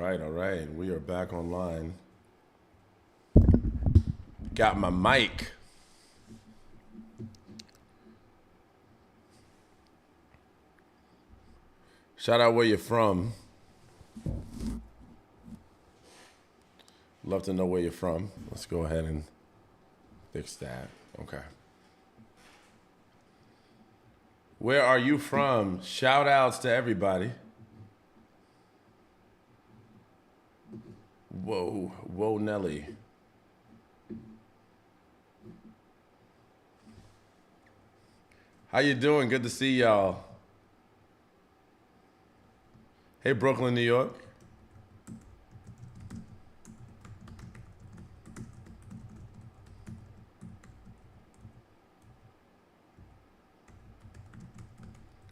All right. We are back online. Got my mic. Shout out where you're from. Love to know where you're from. Let's go ahead and fix that. Okay. Where are you from? Shout outs to everybody. Whoa, Nelly. How you doing? Good to see y'all. Hey, Brooklyn, New York.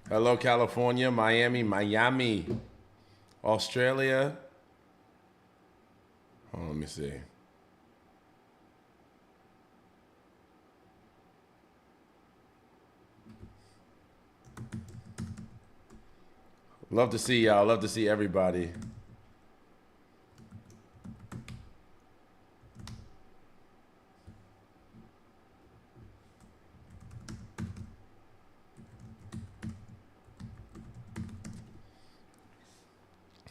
Hello, California, Miami, Australia. Oh, let me see. Love to see y'all. Love to see everybody.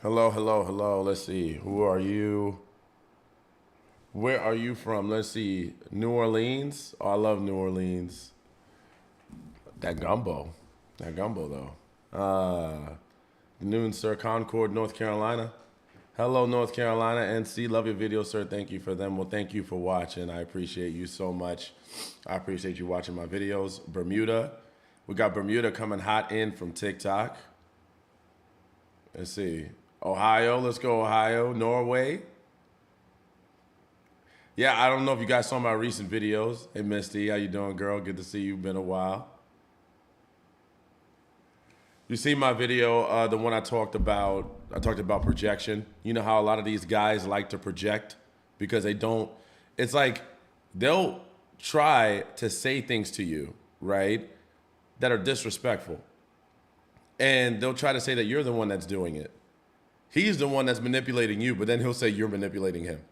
Hello. Let's see. Who are you? Where are you from? Let's see. New Orleans. Oh, I love New Orleans. That gumbo though. Noon, sir. Concord, North Carolina. Hello, North Carolina. NC, love your videos, sir. Thank you for them. Well, thank you for watching. I appreciate you so much. I appreciate you watching my videos. Bermuda. We got Bermuda coming hot in from TikTok. Let's see. Ohio. Let's go, Ohio. Norway. Yeah, I don't know if you guys saw my recent videos. Hey, Misty. How you doing, girl? Good to see you. Been a while. You see my video, the one I talked about projection. You know how a lot of these guys like to project because they don't, it's like they'll try to say things to you, right, that are disrespectful. And they'll try to say that you're the one that's doing it. He's the one that's manipulating you, but then he'll say you're manipulating him.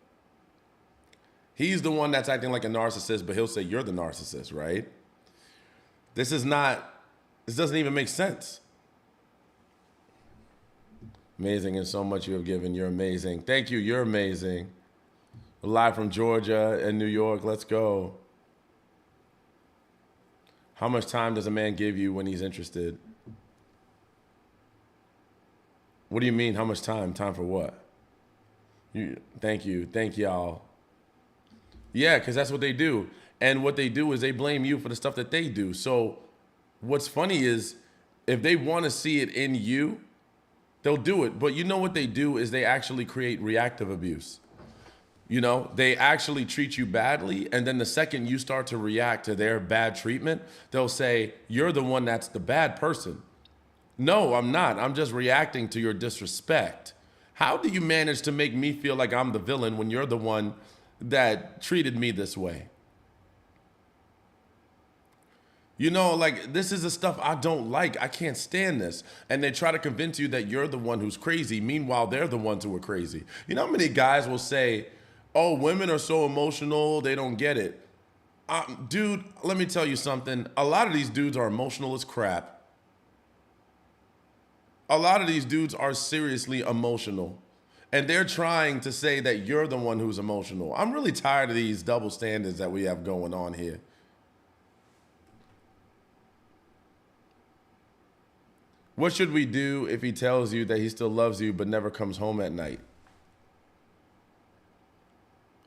He's the one that's acting like a narcissist, but he'll say you're the narcissist, right? This doesn't even make sense. Amazing and so much you have given. You're amazing. Thank you. You're amazing. We're live from Georgia and New York. Let's go. How much time does a man give you when he's interested? What do you mean, how much time? Time for what? Thank you. Thank y'all. Yeah, because that's what they do. And what they do is they blame you for the stuff that they do. So what's funny is if they want to see it in you, they'll do it. But you know what they do is they actually create reactive abuse. You know, they actually treat you badly. And then the second you start to react to their bad treatment, they'll say, you're the one that's the bad person. No, I'm not. I'm just reacting to your disrespect. How do you manage to make me feel like I'm the villain when you're the one that treated me this way? You know, like, this is the stuff I don't like. I can't stand this. And they try to convince you that you're the one who's crazy. Meanwhile, they're the ones who are crazy. You know how many guys will say, oh, women are so emotional, they don't get it. Dude, let me tell you something. A lot of these dudes are emotional as crap. A lot of these dudes are seriously emotional. And they're trying to say that you're the one who's emotional. I'm really tired of these double standards that we have going on here. What should we do if he tells you that he still loves you but never comes home at night?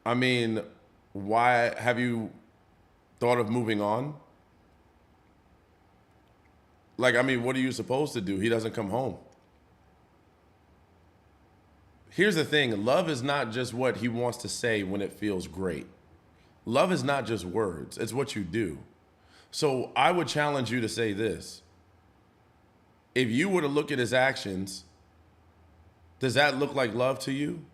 I mean, why have you thought of moving on? Like, I mean, what are you supposed to do? He doesn't come home. Here's the thing. Love is not just what he wants to say when it feels great. Love is not just words. It's what you do. So I would challenge you to say this. If you were to look at his actions, does that look like love to you?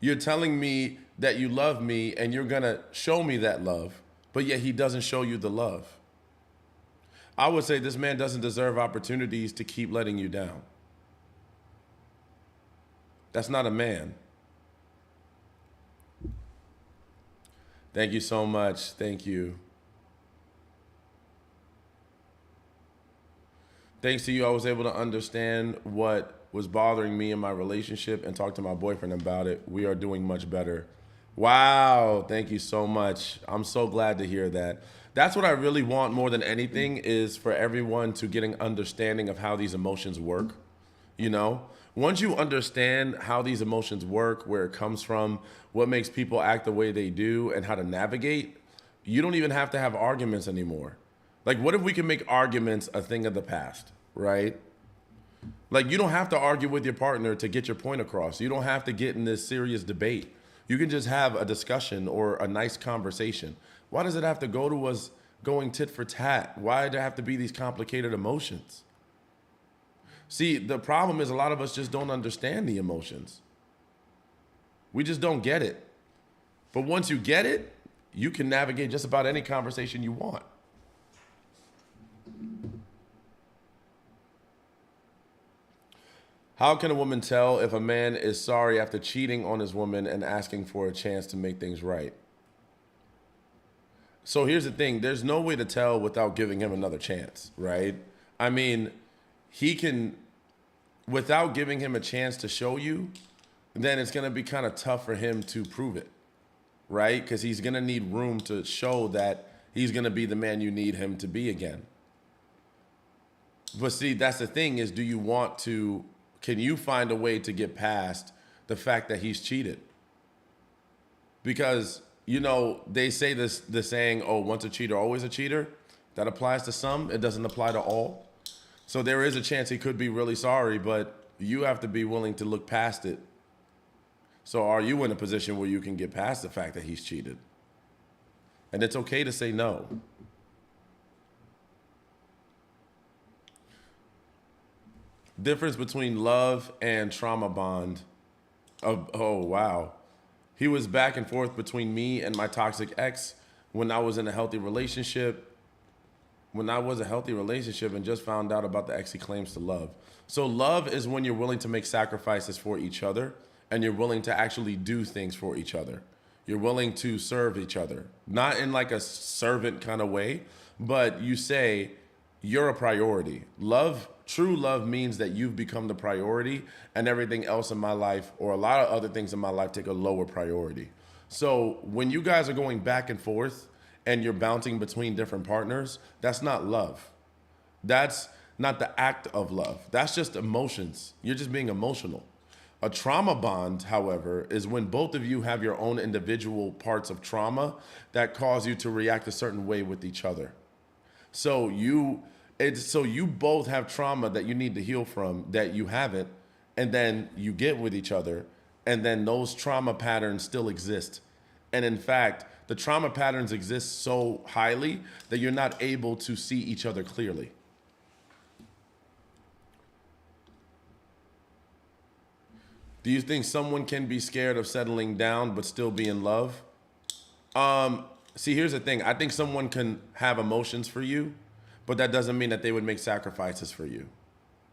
You're telling me that you love me and you're going to show me that love, but yet he doesn't show you the love. I would say this man doesn't deserve opportunities to keep letting you down. That's not a man. Thank you so much. Thank you. Thanks to you, I was able to understand what was bothering me in my relationship and talk to my boyfriend about it. We are doing much better. Wow, thank you so much. I'm so glad to hear that. That's what I really want more than anything is for everyone to get an understanding of how these emotions work. You know, once you understand how these emotions work, where it comes from, what makes people act the way they do, and how to navigate, you don't even have to have arguments anymore. Like, what if we can make arguments a thing of the past, right? Like, you don't have to argue with your partner to get your point across. You don't have to get in this serious debate. You can just have a discussion or a nice conversation. Why does it have to go to us going tit for tat? Why do there have to be these complicated emotions? See, the problem is a lot of us just don't understand the emotions. We just don't get it. But once you get it, you can navigate just about any conversation you want. How can a woman tell if a man is sorry after cheating on his woman and asking for a chance to make things right? So here's the thing, there's no way to tell without giving him another chance, right? I mean, he can, without giving him a chance to show you, then it's going to be kind of tough for him to prove it, right? Because he's going to need room to show that he's going to be the man you need him to be again. But see, that's the thing is, do you want to, can you find a way to get past the fact that he's cheated? Because, you know, they say the saying, oh, once a cheater, always a cheater. That applies to some. It doesn't apply to all. So there is a chance he could be really sorry, but you have to be willing to look past it. So are you in a position where you can get past the fact that he's cheated? And it's okay to say no. Difference between love and trauma bond. Oh, wow. He was back and forth between me and my toxic ex when I was in a healthy relationship. When I was a healthy relationship and just found out about the ex he claims to love. So love is when you're willing to make sacrifices for each other and you're willing to actually do things for each other. You're willing to serve each other. Not in like a servant kind of way, but you say you're a priority. Love, true love means that you've become the priority and everything else in my life or a lot of other things in my life take a lower priority. So when you guys are going back and forth and you're bouncing between different partners, that's not love. That's not the act of love. That's just emotions. You're just being emotional. A trauma bond, however, is when both of you have your own individual parts of trauma that cause you to react a certain way with each other. So you both have trauma that you need to heal from that you haven't, and then you get with each other, and then those trauma patterns still exist. And in fact, the trauma patterns exist so highly that you're not able to see each other clearly. Do you think someone can be scared of settling down but still be in love? See, here's the thing. I think someone can have emotions for you, but that doesn't mean that they would make sacrifices for you.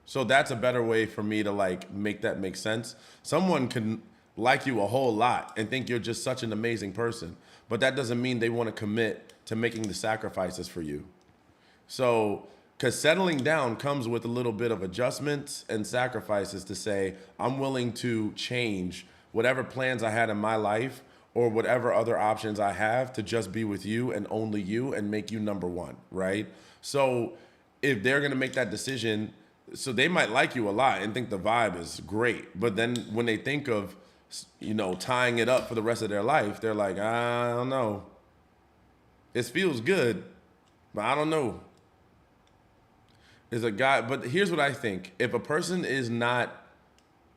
So that's a better way for me to like make that make sense. Someone can like you a whole lot and think you're just such an amazing person, but that doesn't mean they want to commit to making the sacrifices for you. So, because settling down comes with a little bit of adjustments and sacrifices to say, I'm willing to change whatever plans I had in my life or whatever other options I have to just be with you and only you and make you number one, right? So if they're going to make that decision, so they might like you a lot and think the vibe is great. But then when they think of, you know, tying it up for the rest of their life, they're like, I don't know. It feels good, but I don't know. Is a guy, but here's what I think. If a person is not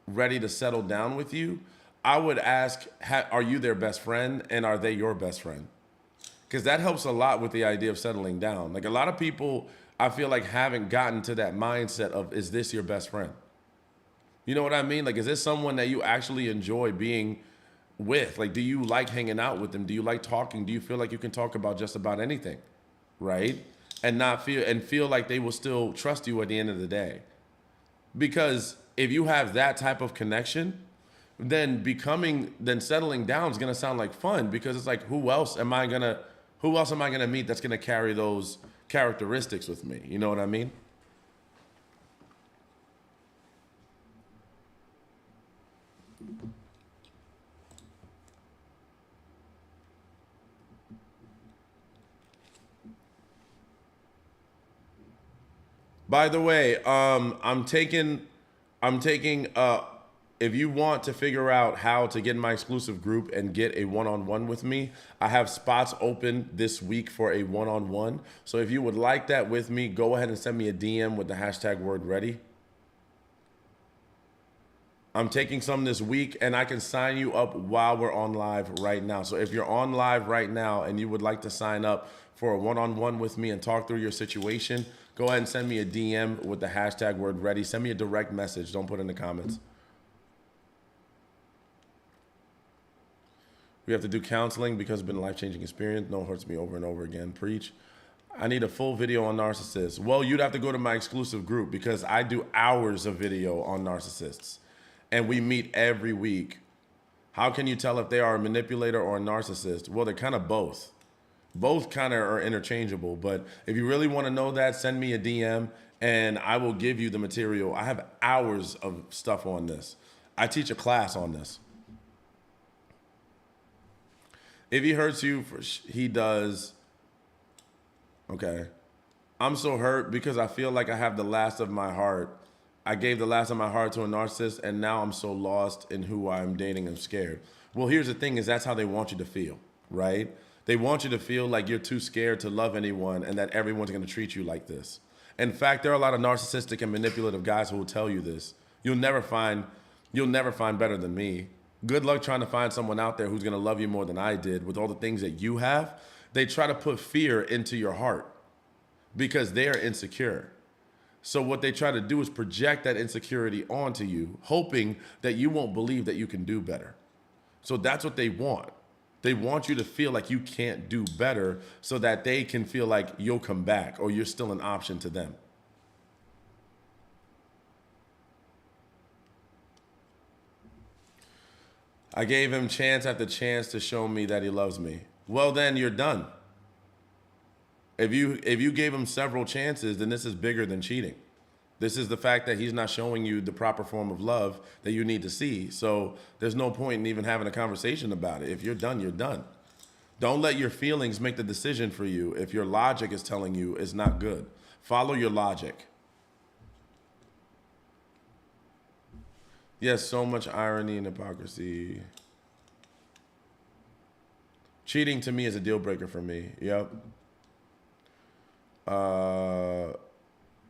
ready to settle down with you, I would ask, are you their best friend and are they your best friend? Because that helps a lot with the idea of settling down. Like a lot of people, I feel like haven't gotten to that mindset of, is this your best friend? You know what I mean? Like, is this someone that you actually enjoy being with? Like, do you like hanging out with them? Do you like talking? Do you feel like you can talk about just about anything, right? And not feel like they will still trust you at the end of the day. Because if you have that type of connection, then settling down is gonna sound like fun, because it's like, who else am I gonna meet that's gonna carry those characteristics with me? You know what I mean? By the way, I'm taking if you want to figure out how to get in my exclusive group and get a one-on-one with me, I have spots open this week for a one-on-one. So if you would like that with me, go ahead and send me a DM with the hashtag word ready. I'm taking some this week, and I can sign you up while we're on live right now. So if you're on live right now and you would like to sign up for a one-on-one with me and talk through your situation, go ahead and send me a DM with the hashtag word ready. Send me a direct message. Don't put it in the comments. We have to do counseling because it's been a life-changing experience. No, it hurts me over and over again. Preach. I need a full video on narcissists. Well, you'd have to go to my exclusive group, because I do hours of video on narcissists. And we meet every week. How can you tell if they are a manipulator or a narcissist? Well, they're kind of both. Both kind of are interchangeable. But if you really want to know that, send me a DM and I will give you the material. I have hours of stuff on this. I teach a class on this. If he hurts you, he does. Okay. I'm so hurt because I feel like I have the last of my heart. I gave the last of my heart to a narcissist, and now I'm so lost in who I'm dating and scared. Well, here's the thing, is that's how they want you to feel, right? They want you to feel like you're too scared to love anyone and that everyone's going to treat you like this. In fact, there are a lot of narcissistic and manipulative guys who will tell you this. You'll never find better than me. Good luck trying to find someone out there who's going to love you more than I did with all the things that you have. They try to put fear into your heart because they are insecure. So what they try to do is project that insecurity onto you, hoping that you won't believe that you can do better. So that's what they want. They want you to feel like you can't do better so that they can feel like you'll come back or you're still an option to them. I gave him chance after chance to show me that he loves me. Well, then you're done. If you gave him several chances, then this is bigger than cheating. This is the fact that he's not showing you the proper form of love that you need to see. So there's no point in even having a conversation about it. If you're done, you're done. Don't let your feelings make the decision for you if your logic is telling you it's not good. Follow your logic. Yes, so much irony and hypocrisy. Cheating to me is a deal breaker for me. Yep.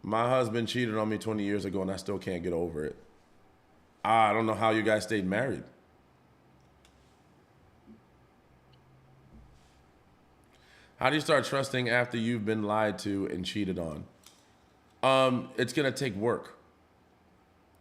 My husband cheated on me 20 years ago and I still can't get over it. I don't know how you guys stayed married. How do you start trusting after you've been lied to and cheated on? It's going to take work.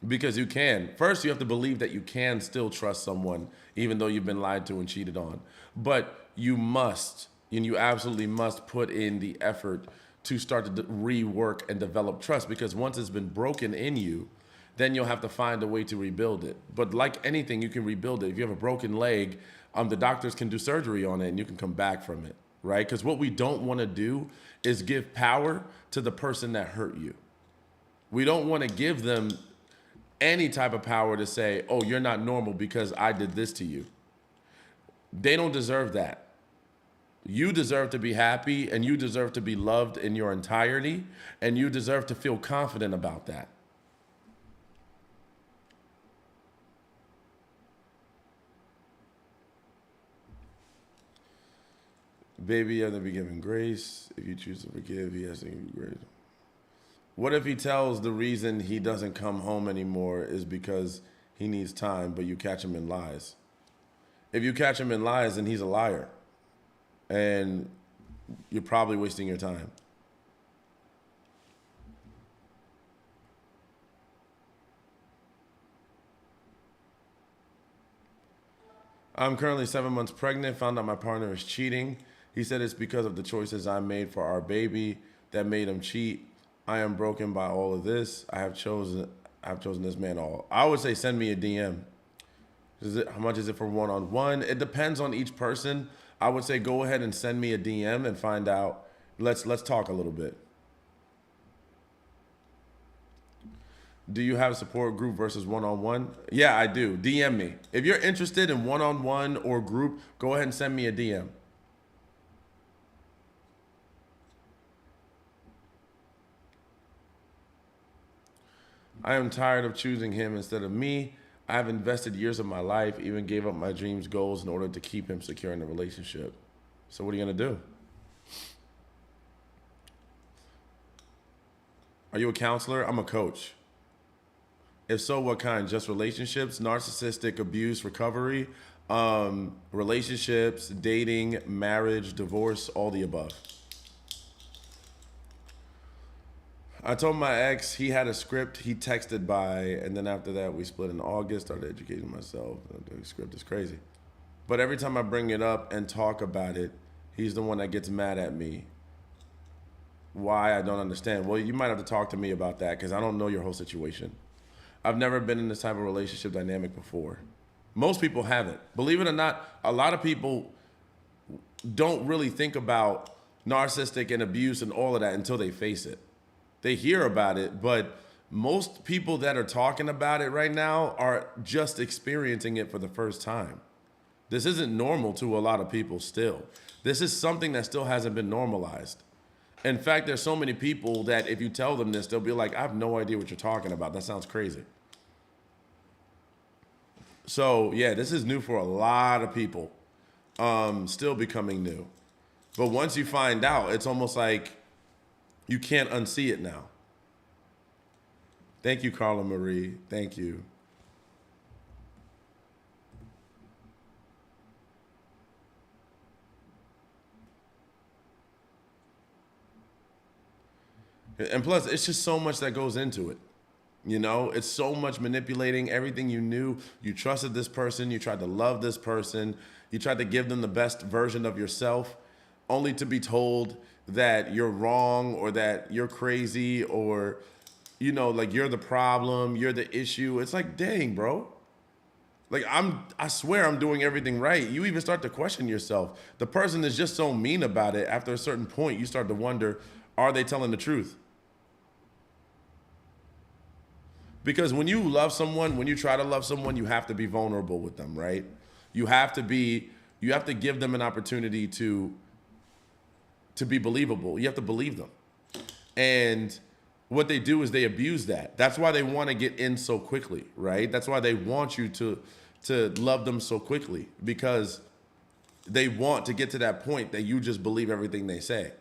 Because you can. First, you have to believe that you can still trust someone even though you've been lied to and cheated on. But you must, and you absolutely must put in the effort to start to rework and develop trust, because once it's been broken in you, then you'll have to find a way to rebuild it. But like anything, you can rebuild it. If you have a broken leg, the doctors can do surgery on it and you can come back from it, right? Because what we don't want to do is give power to the person that hurt you. We don't want to give them any type of power to say, oh, you're not normal because I did this to you. They don't deserve that. You deserve to be happy and you deserve to be loved in your entirety, and you deserve to feel confident about that. Baby, you have to be given grace. If you choose to forgive, he has to give you grace. What if he tells the reason he doesn't come home anymore is because he needs time, but you catch him in lies? If you catch him in lies, then he's a liar. And you're probably wasting your time. I'm currently 7 months pregnant, found out my partner is cheating. He said it's because of the choices I made for our baby that made him cheat. I am broken by all of this. I have chosen this man all. I would say send me a DM. How much is it for one-on-one? It depends on each person. I would say go ahead and send me a DM and find out. Let's talk a little bit. Do you have a support group versus one-on-one? Yeah, I do. DM me. If you're interested in one-on-one or group, go ahead and send me a DM. I am tired of choosing him instead of me. I have invested years of my life, even gave up my dreams, goals in order to keep him secure in the relationship. So what are you going to do? Are you a counselor? I'm a coach. If so, what kind? Just relationships, narcissistic abuse recovery, relationships, dating, marriage, divorce, all the above. I told my ex he had a script he texted by, and then after that we split in August, started educating myself. The script is crazy. But every time I bring it up and talk about it, he's the one that gets mad at me. Why? I don't understand. Well, you might have to talk to me about that because I don't know your whole situation. I've never been in this type of relationship dynamic before. Most people haven't. Believe it or not, a lot of people don't really think about narcissistic and abuse and all of that until they face it. They hear about it, but most people that are talking about it right now are just experiencing it for the first time. This isn't normal to a lot of people still. This is something that still hasn't been normalized. In fact, there's so many people that if you tell them this, they'll be like, I have no idea what you're talking about. That sounds crazy. So yeah, this is new for a lot of people, still becoming new. But once you find out, it's almost like you can't unsee it now. Thank you, Carla Marie. Thank you. And plus, it's just so much that goes into it. You know, it's so much manipulating everything you knew. You trusted this person. You tried to love this person. You tried to give them the best version of yourself, only to be told that you're wrong or that you're crazy or, you know, like you're the problem, you're the issue. It's like, dang, bro. Like I swear I'm doing everything right. You even start to question yourself. The person is just so mean about it. After a certain point, you start to wonder, are they telling the truth? Because when you love someone, when you try to love someone, you have to be vulnerable with them, right? You have to give them an opportunity to be believable. You have to believe them. And what they do is they abuse that. That's why they want to get in so quickly, right? That's why they want you to love them so quickly, because they want to get to that point that you just believe everything they say.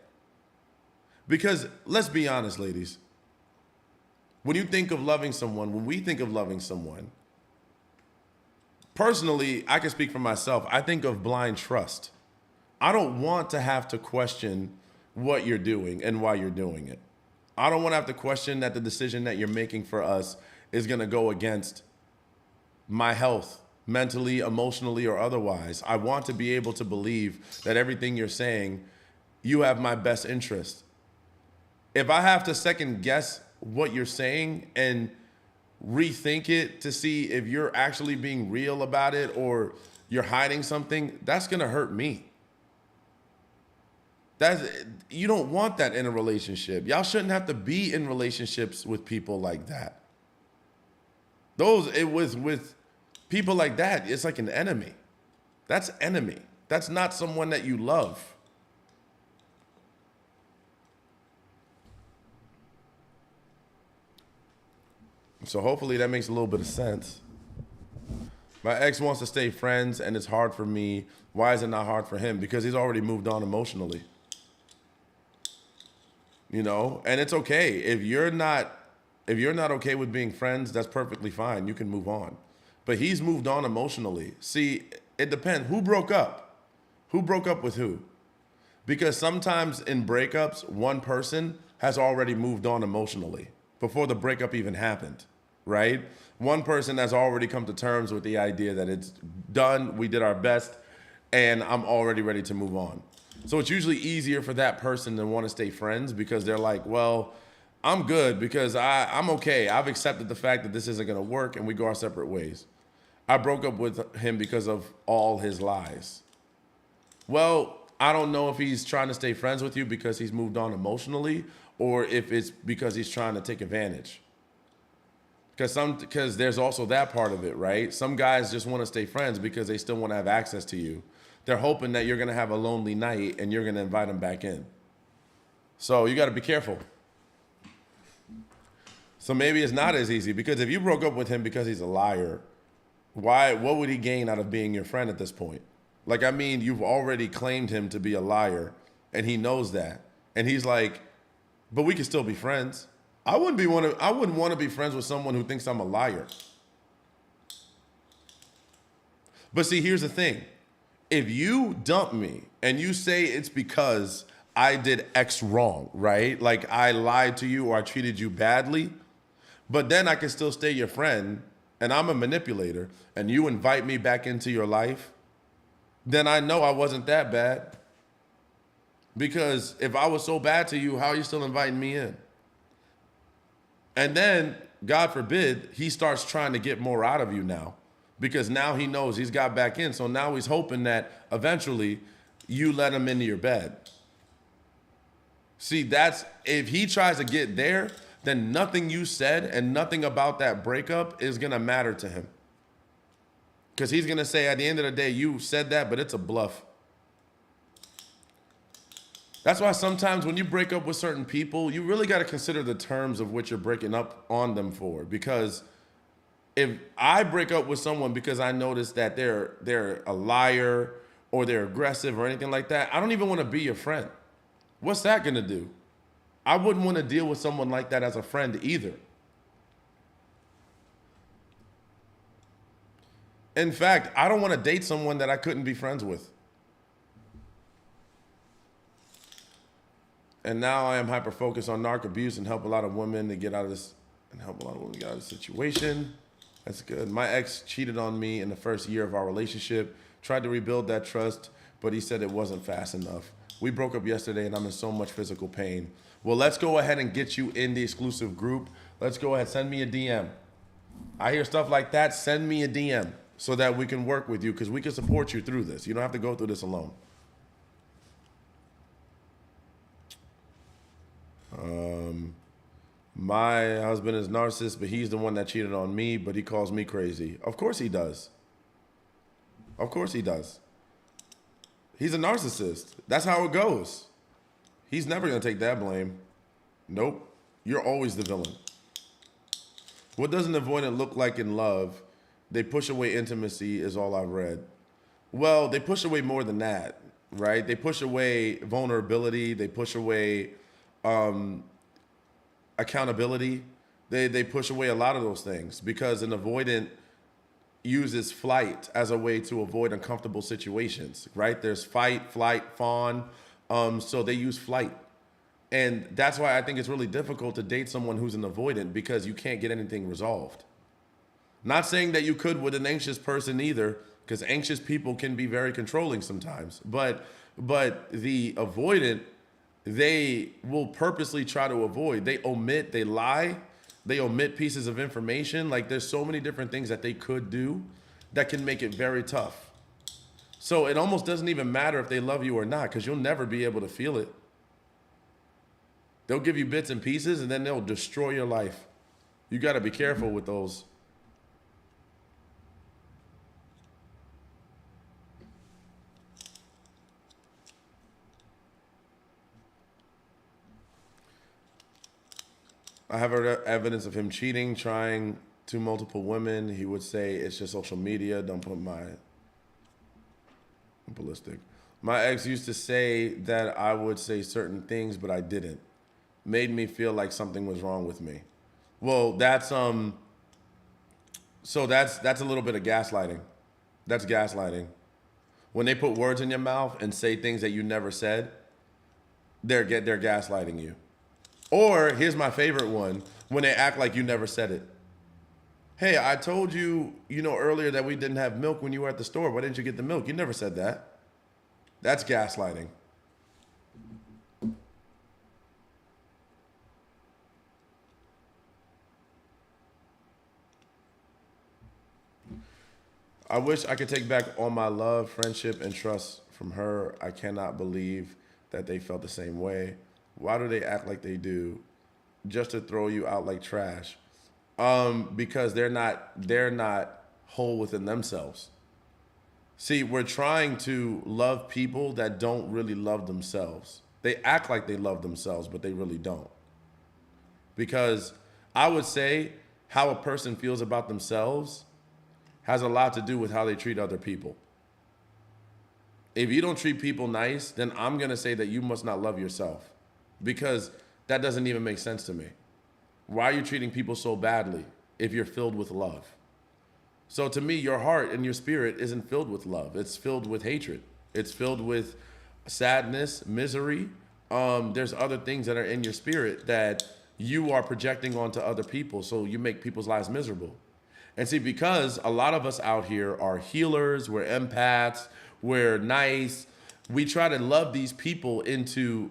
Because let's be honest, ladies. When you think of loving someone, when we think of loving someone, personally, I can speak for myself. I think of blind trust. I don't want to have to question what you're doing and why you're doing it. I don't want to have to question that the decision that you're making for us is going to go against my health, mentally, emotionally, or otherwise. I want to be able to believe that everything you're saying, you have my best interest. If I have to second guess what you're saying and rethink it to see if you're actually being real about it or you're hiding something, that's going to hurt me. You don't want that in a relationship. Y'all shouldn't have to be in relationships with people like that. With people like that, it's like an enemy. That's enemy. That's not someone that you love. So hopefully that makes a little bit of sense. My ex wants to stay friends and it's hard for me. Why is it not hard for him? Because he's already moved on emotionally. You know, and it's okay. If you're not okay with being friends, that's perfectly fine. You can move on. But he's moved on emotionally. See, it depends. Who broke up? Who broke up with who? Because sometimes in breakups, one person has already moved on emotionally before the breakup even happened, right? One person has already come to terms with the idea that it's done, we did our best, and I'm already ready to move on. So it's usually easier for that person to want to stay friends because they're like, well, I'm good because I'm okay. I've accepted the fact that this isn't going to work and we go our separate ways. I broke up with him because of all his lies. Well, I don't know if he's trying to stay friends with you because he's moved on emotionally or if it's because he's trying to take advantage. Because there's also that part of it, right? Some guys just want to stay friends because they still want to have access to you. They're hoping that you're going to have a lonely night and you're going to invite them back in. So you got to be careful. So maybe it's not as easy because if you broke up with him because he's a liar, what would he gain out of being your friend at this point? Like, I mean, you've already claimed him to be a liar and he knows that. And he's like, but we can still be friends. I wouldn't want to be friends with someone who thinks I'm a liar. But see, here's the thing. If you dump me and you say it's because I did X wrong, right? Like I lied to you or I treated you badly, but then I can still stay your friend and I'm a manipulator and you invite me back into your life, then I know I wasn't that bad. Because if I was so bad to you, how are you still inviting me in? And then, God forbid, he starts trying to get more out of you now because now he knows he's got back in. So now he's hoping that eventually you let him into your bed. See, if he tries to get there, then nothing you said and nothing about that breakup is going to matter to him. Because he's going to say at the end of the day, you said that, but it's a bluff. That's why sometimes when you break up with certain people, you really got to consider the terms of which you're breaking up on them for. Because if I break up with someone because I notice that they're a liar or they're aggressive or anything like that, I don't even want to be your friend. What's that going to do? I wouldn't want to deal with someone like that as a friend either. In fact, I don't want to date someone that I couldn't be friends with. And now I am hyper focused on narc abuse and help a lot of women to get out of this situation. That's good. My ex cheated on me in the first year of our relationship, tried to rebuild that trust, but he said it wasn't fast enough. We broke up yesterday and I'm in so much physical pain. Well, let's go ahead and get you in the exclusive group. Let's go ahead, send me a DM. I hear stuff like that, send me a DM so that we can work with you because we can support you through this. You don't have to go through this alone. My husband is narcissist, but he's the one that cheated on me, but he calls me crazy. Of course he does. Of course he does. He's a narcissist. That's how it goes. He's never going to take that blame. Nope. You're always the villain. What does an avoidant look like in love? They push away intimacy is all I've read. Well, they push away more than that, right? They push away vulnerability. They push away accountability. They push away a lot of those things because an avoidant uses flight as a way to avoid uncomfortable situations, right? There's fight, flight, fawn. So they use flight. And that's why I think it's really difficult to date someone who's an avoidant because you can't get anything resolved. Not saying that you could with an anxious person either, because anxious people can be very controlling sometimes. But the avoidant, they will purposely try to avoid. They omit, they lie, they omit pieces of information. Like there's so many different things that they could do that can make it very tough. So it almost doesn't even matter if they love you or not because you'll never be able to feel it. They'll give you bits and pieces and then they'll destroy your life. You got to be careful with those. I have evidence of him cheating, trying to multiple women. He would say it's just social media. Don't put my ballistic. My ex used to say that I would say certain things, but I didn't. Made me feel like something was wrong with me. Well, that's so that's a little bit of gaslighting. That's gaslighting. When they put words in your mouth and say things that you never said, they're gaslighting you. Or here's my favorite one, when they act like you never said it. Hey, I told you, earlier that we didn't have milk when you were at the store. Why didn't you get the milk? You never said that. That's gaslighting. I wish I could take back all my love, friendship, and trust from her. I cannot believe that they felt the same way. Why do they act like they do? Just to throw you out like trash. Because they're not whole within themselves. See, we're trying to love people that don't really love themselves. They act like they love themselves, but they really don't. Because I would say how a person feels about themselves has a lot to do with how they treat other people. If you don't treat people nice, then I'm going to say that you must not love yourself, because that doesn't even make sense to me. Why are you treating people so badly if you're filled with love? So to me, your heart and your spirit isn't filled with love. It's filled with hatred. It's filled with sadness, misery. There's other things that are in your spirit that you are projecting onto other people. So you make people's lives miserable. And see, because a lot of us out here are healers, we're empaths, we're nice, we try to love these people into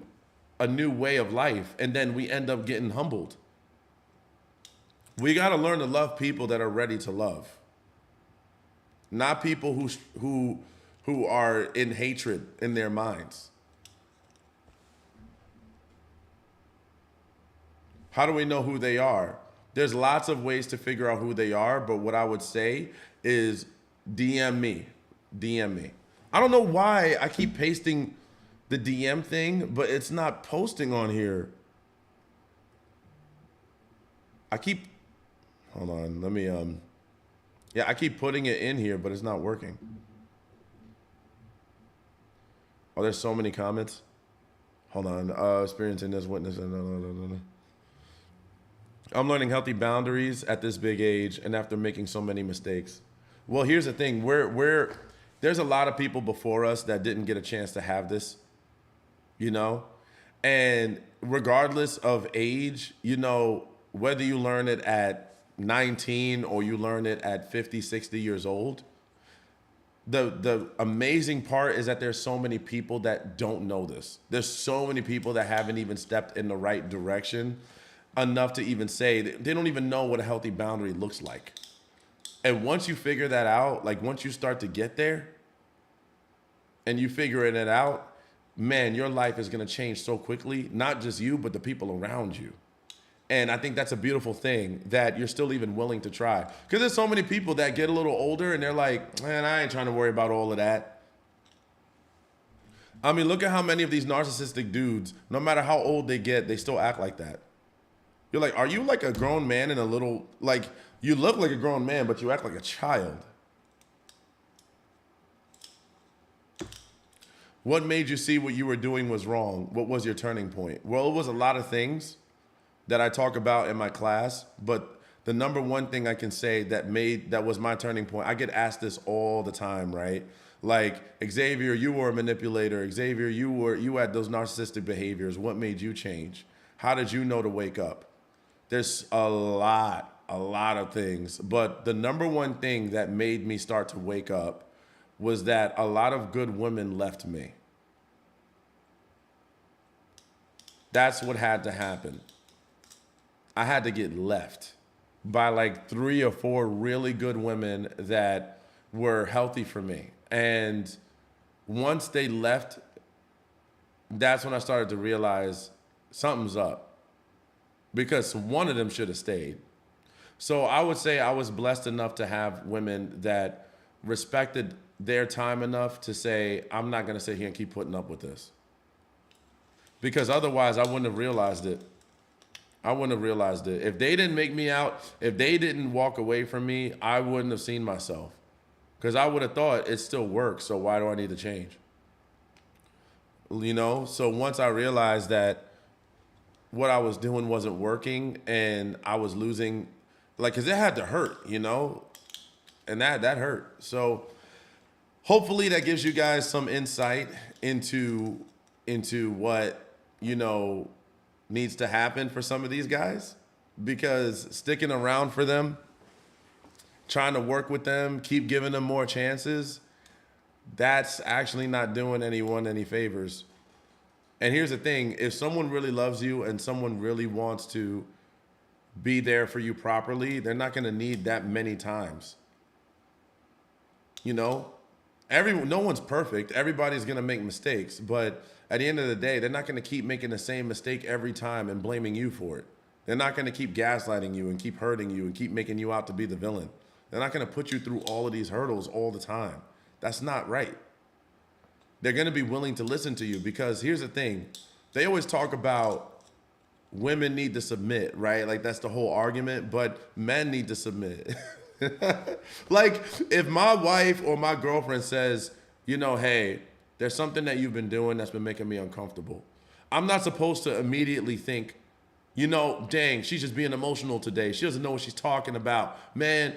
a new way of life, and then we end up getting humbled. We got to learn to love people that are ready to love, not people who are in hatred in their minds. How do we know who they are? There's lots of ways to figure out who they are, but what I would say is DM me. DM me. I don't know why I keep pasting the DM thing, but it's not posting on here. Hold on, let me, yeah, I keep putting it in here, but it's not working. Oh, there's so many comments. Hold on, experiencing this, witness. I'm learning healthy boundaries at this big age and after making so many mistakes. Well, here's the thing. There's a lot of people before us that didn't get a chance to have this, you know? And regardless of age, you know, whether you learn it at 19 or you learn it at 50, 60 years old, the amazing part is that there's so many people that don't know this. There's so many people that haven't even stepped in the right direction enough to even say they don't even know what a healthy boundary looks like. And once you figure that out, like once you start to get there and you figuring it out, man, your life is going to change so quickly, not just you, but the people around you. And I think that's a beautiful thing that you're still even willing to try. Because there's so many people that get a little older and they're like, man, I ain't trying to worry about all of that. I mean, look at how many of these narcissistic dudes, no matter how old they get, they still act like that. You're like, are you like a grown man in a little, like, you look like a grown man, but you act like a child. What made you see what you were doing was wrong? What was your turning point? Well, it was a lot of things that I talk about in my class, but the number one thing I can say that was my turning point, I get asked this all the time, right? Like, Xavier, you were a manipulator. Xavier, you had those narcissistic behaviors. What made you change? How did you know to wake up? There's a lot of things. But the number one thing that made me start to wake up was that a lot of good women left me. That's what had to happen. I had to get left by like 3 or 4 really good women that were healthy for me. And once they left, that's when I started to realize something's up. Because one of them should have stayed. So I would say I was blessed enough to have women that respected their time enough to say, I'm not going to sit here and keep putting up with this. Because otherwise, I wouldn't have realized it. I wouldn't have realized it. If they didn't make me out, if they didn't walk away from me, I wouldn't have seen myself. Because I would have thought it still works, so why do I need to change? You know? So once I realized that what I was doing wasn't working and I was losing, like, because it had to hurt, you know? And that hurt. So hopefully that gives you guys some insight into what, you know, needs to happen for some of these guys. Because sticking around for them, trying to work with them, keep giving them more chances, that's actually not doing anyone any favors. And here's the thing, if someone really loves you and someone really wants to be there for you properly, they're not going to need that many times. You know, no one's perfect. Everybody's gonna make mistakes, but at the end of the day, they're not gonna keep making the same mistake every time and blaming you for it. They're not gonna keep gaslighting you and keep hurting you and keep making you out to be the villain. They're not gonna put you through all of these hurdles all the time. That's not right. They're gonna be willing to listen to you because here's the thing. They always talk about women need to submit, right? Like that's the whole argument, but men need to submit. Like if my wife or my girlfriend says, you know, hey, there's something that you've been doing that's been making me uncomfortable. I'm not supposed to immediately think, you know, dang, she's just being emotional today. She doesn't know what she's talking about. Man,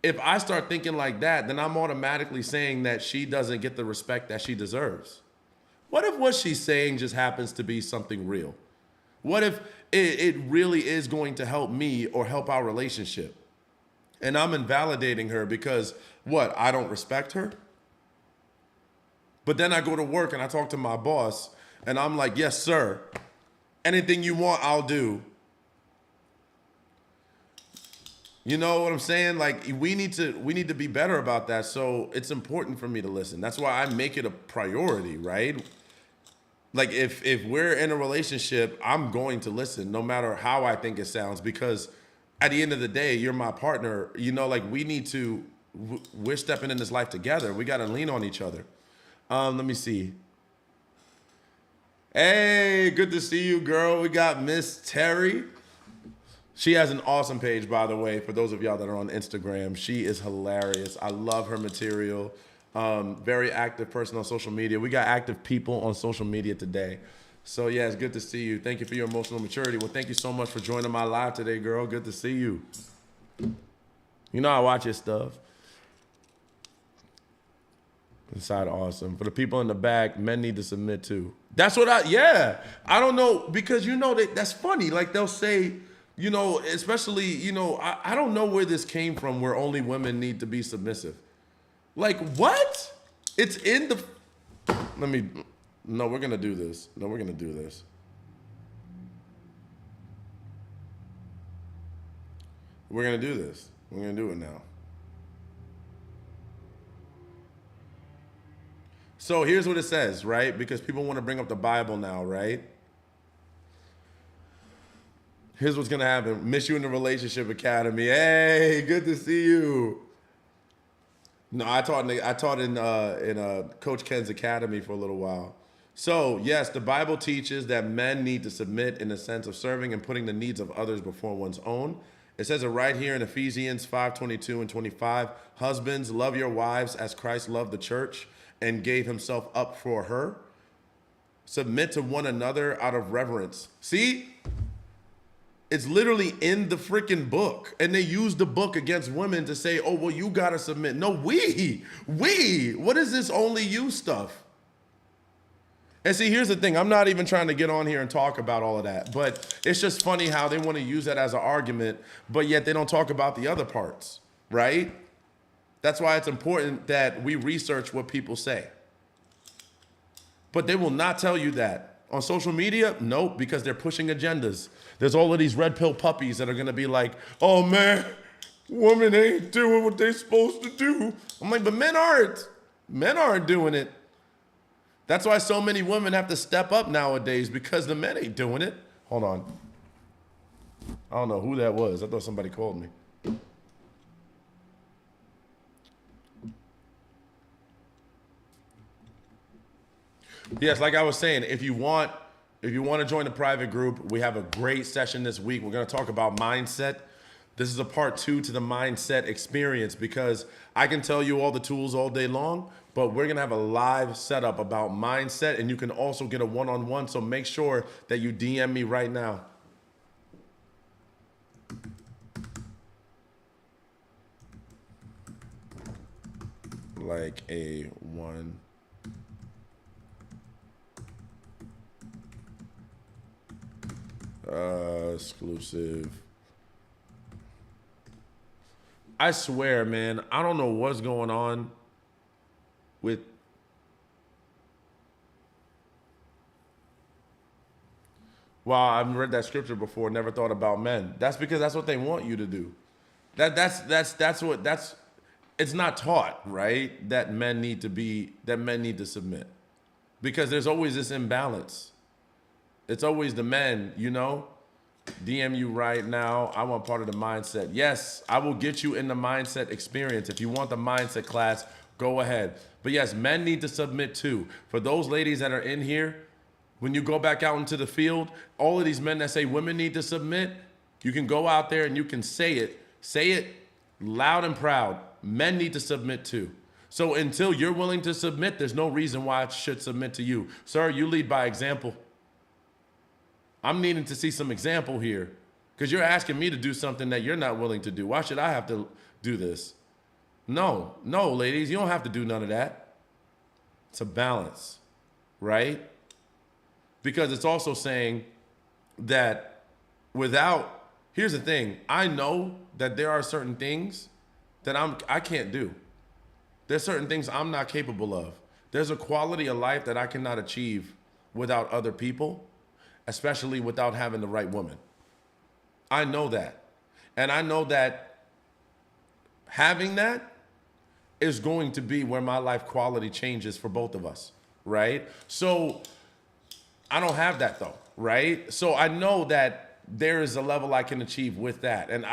if I start thinking like that, then I'm automatically saying that she doesn't get the respect that she deserves. What if what she's saying just happens to be something real? What if it really is going to help me or help our relationship? And I'm invalidating her because what? I don't respect her? But then I go to work and I talk to my boss and I'm like, yes, sir. Anything you want, I'll do. You know what I'm saying? Like we need to be better about that. So it's important for me to listen. That's why I make it a priority, right? Like if we're in a relationship, I'm going to listen no matter how I think it sounds because at the end of the day, you're my partner. You know, like we're stepping in this life together. We got to lean on each other. Let me see. Hey, good to see you, girl. We got Miss Terry. She has an awesome page, by the way, for those of y'all that are on Instagram. She is hilarious. I love her material. Very active person on social media. We got active people on social media today. So, yeah, it's good to see you. Thank you for your emotional maturity. Well, thank you so much for joining my live today, girl. Good to see you. You know I watch your stuff. Inside awesome. For the people in the back, men need to submit too. That's what I don't know, because you know that's funny. Like they'll say, you know, especially, you know, I don't know where this came from where only women need to be submissive. Like what? It's in the, no, we're going to do this. No, we're going to do this. We're going to do this. We're going to do it now. So here's what it says, right? Because people want to bring up the Bible now, right? Here's what's going to happen. Miss you in the Relationship Academy. Hey, good to see you. No, I taught in Coach Ken's Academy for a little while. So, yes, the Bible teaches that men need to submit in the sense of serving and putting the needs of others before one's own. It says it right here in Ephesians 5:22 and 25. Husbands, love your wives as Christ loved the church and gave himself up for her. Submit to one another out of reverence. See? It's literally in the freaking book. And they use the book against women to say, oh, well, you got to submit. No, we. What is this only you stuff? And see, here's the thing. I'm not even trying to get on here and talk about all of that. But it's just funny how they want to use that as an argument, but yet they don't talk about the other parts, right? That's why it's important that we research what people say. But they will not tell you that. On social media, nope, because they're pushing agendas. There's all of these red pill puppies that are going to be like, oh, man, women ain't doing what they're supposed to do. I'm like, but men aren't. Men aren't doing it. That's why so many women have to step up nowadays, because the men ain't doing it. Hold on. I don't know who that was. I thought somebody called me. Yes, like I was saying, if you want to join the private group, we have a great session this week. We're going to talk about mindset. This is a part 2 to the mindset experience, because I can tell you all the tools all day long, but we're going to have a live setup about mindset, and you can also get a one-on-one. So make sure that you DM me right now. Like a one. Exclusive. I swear, man, I don't know what's going on with I've read that scripture before, never thought about men. That's because that's what they want you to do. That's it's not taught, right? That men need to submit. Because there's always this imbalance. It's always the men, DM you right now. I want part of the mindset. Yes, I will get you in the mindset experience. If you want the mindset class, go ahead. But yes, men need to submit too. For those ladies that are in here, when you go back out into the field, all of these men that say women need to submit, you can go out there and you can say it loud and proud. Men need to submit too. So until you're willing to submit, there's no reason why I should submit to you. Sir, you lead by example. I'm needing to see some example here because you're asking me to do something that you're not willing to do. Why should I have to do this? No, ladies, you don't have to do none of that. It's a balance, right? Because it's also saying that here's the thing. I know that there are certain things that I can't do. There's certain things I'm not capable of. There's a quality of life that I cannot achieve without other people, especially without having the right woman. I know that. And I know that having that is going to be where my life quality changes for both of us, right? So I don't have that though, right? So I know that there is a level I can achieve with that. And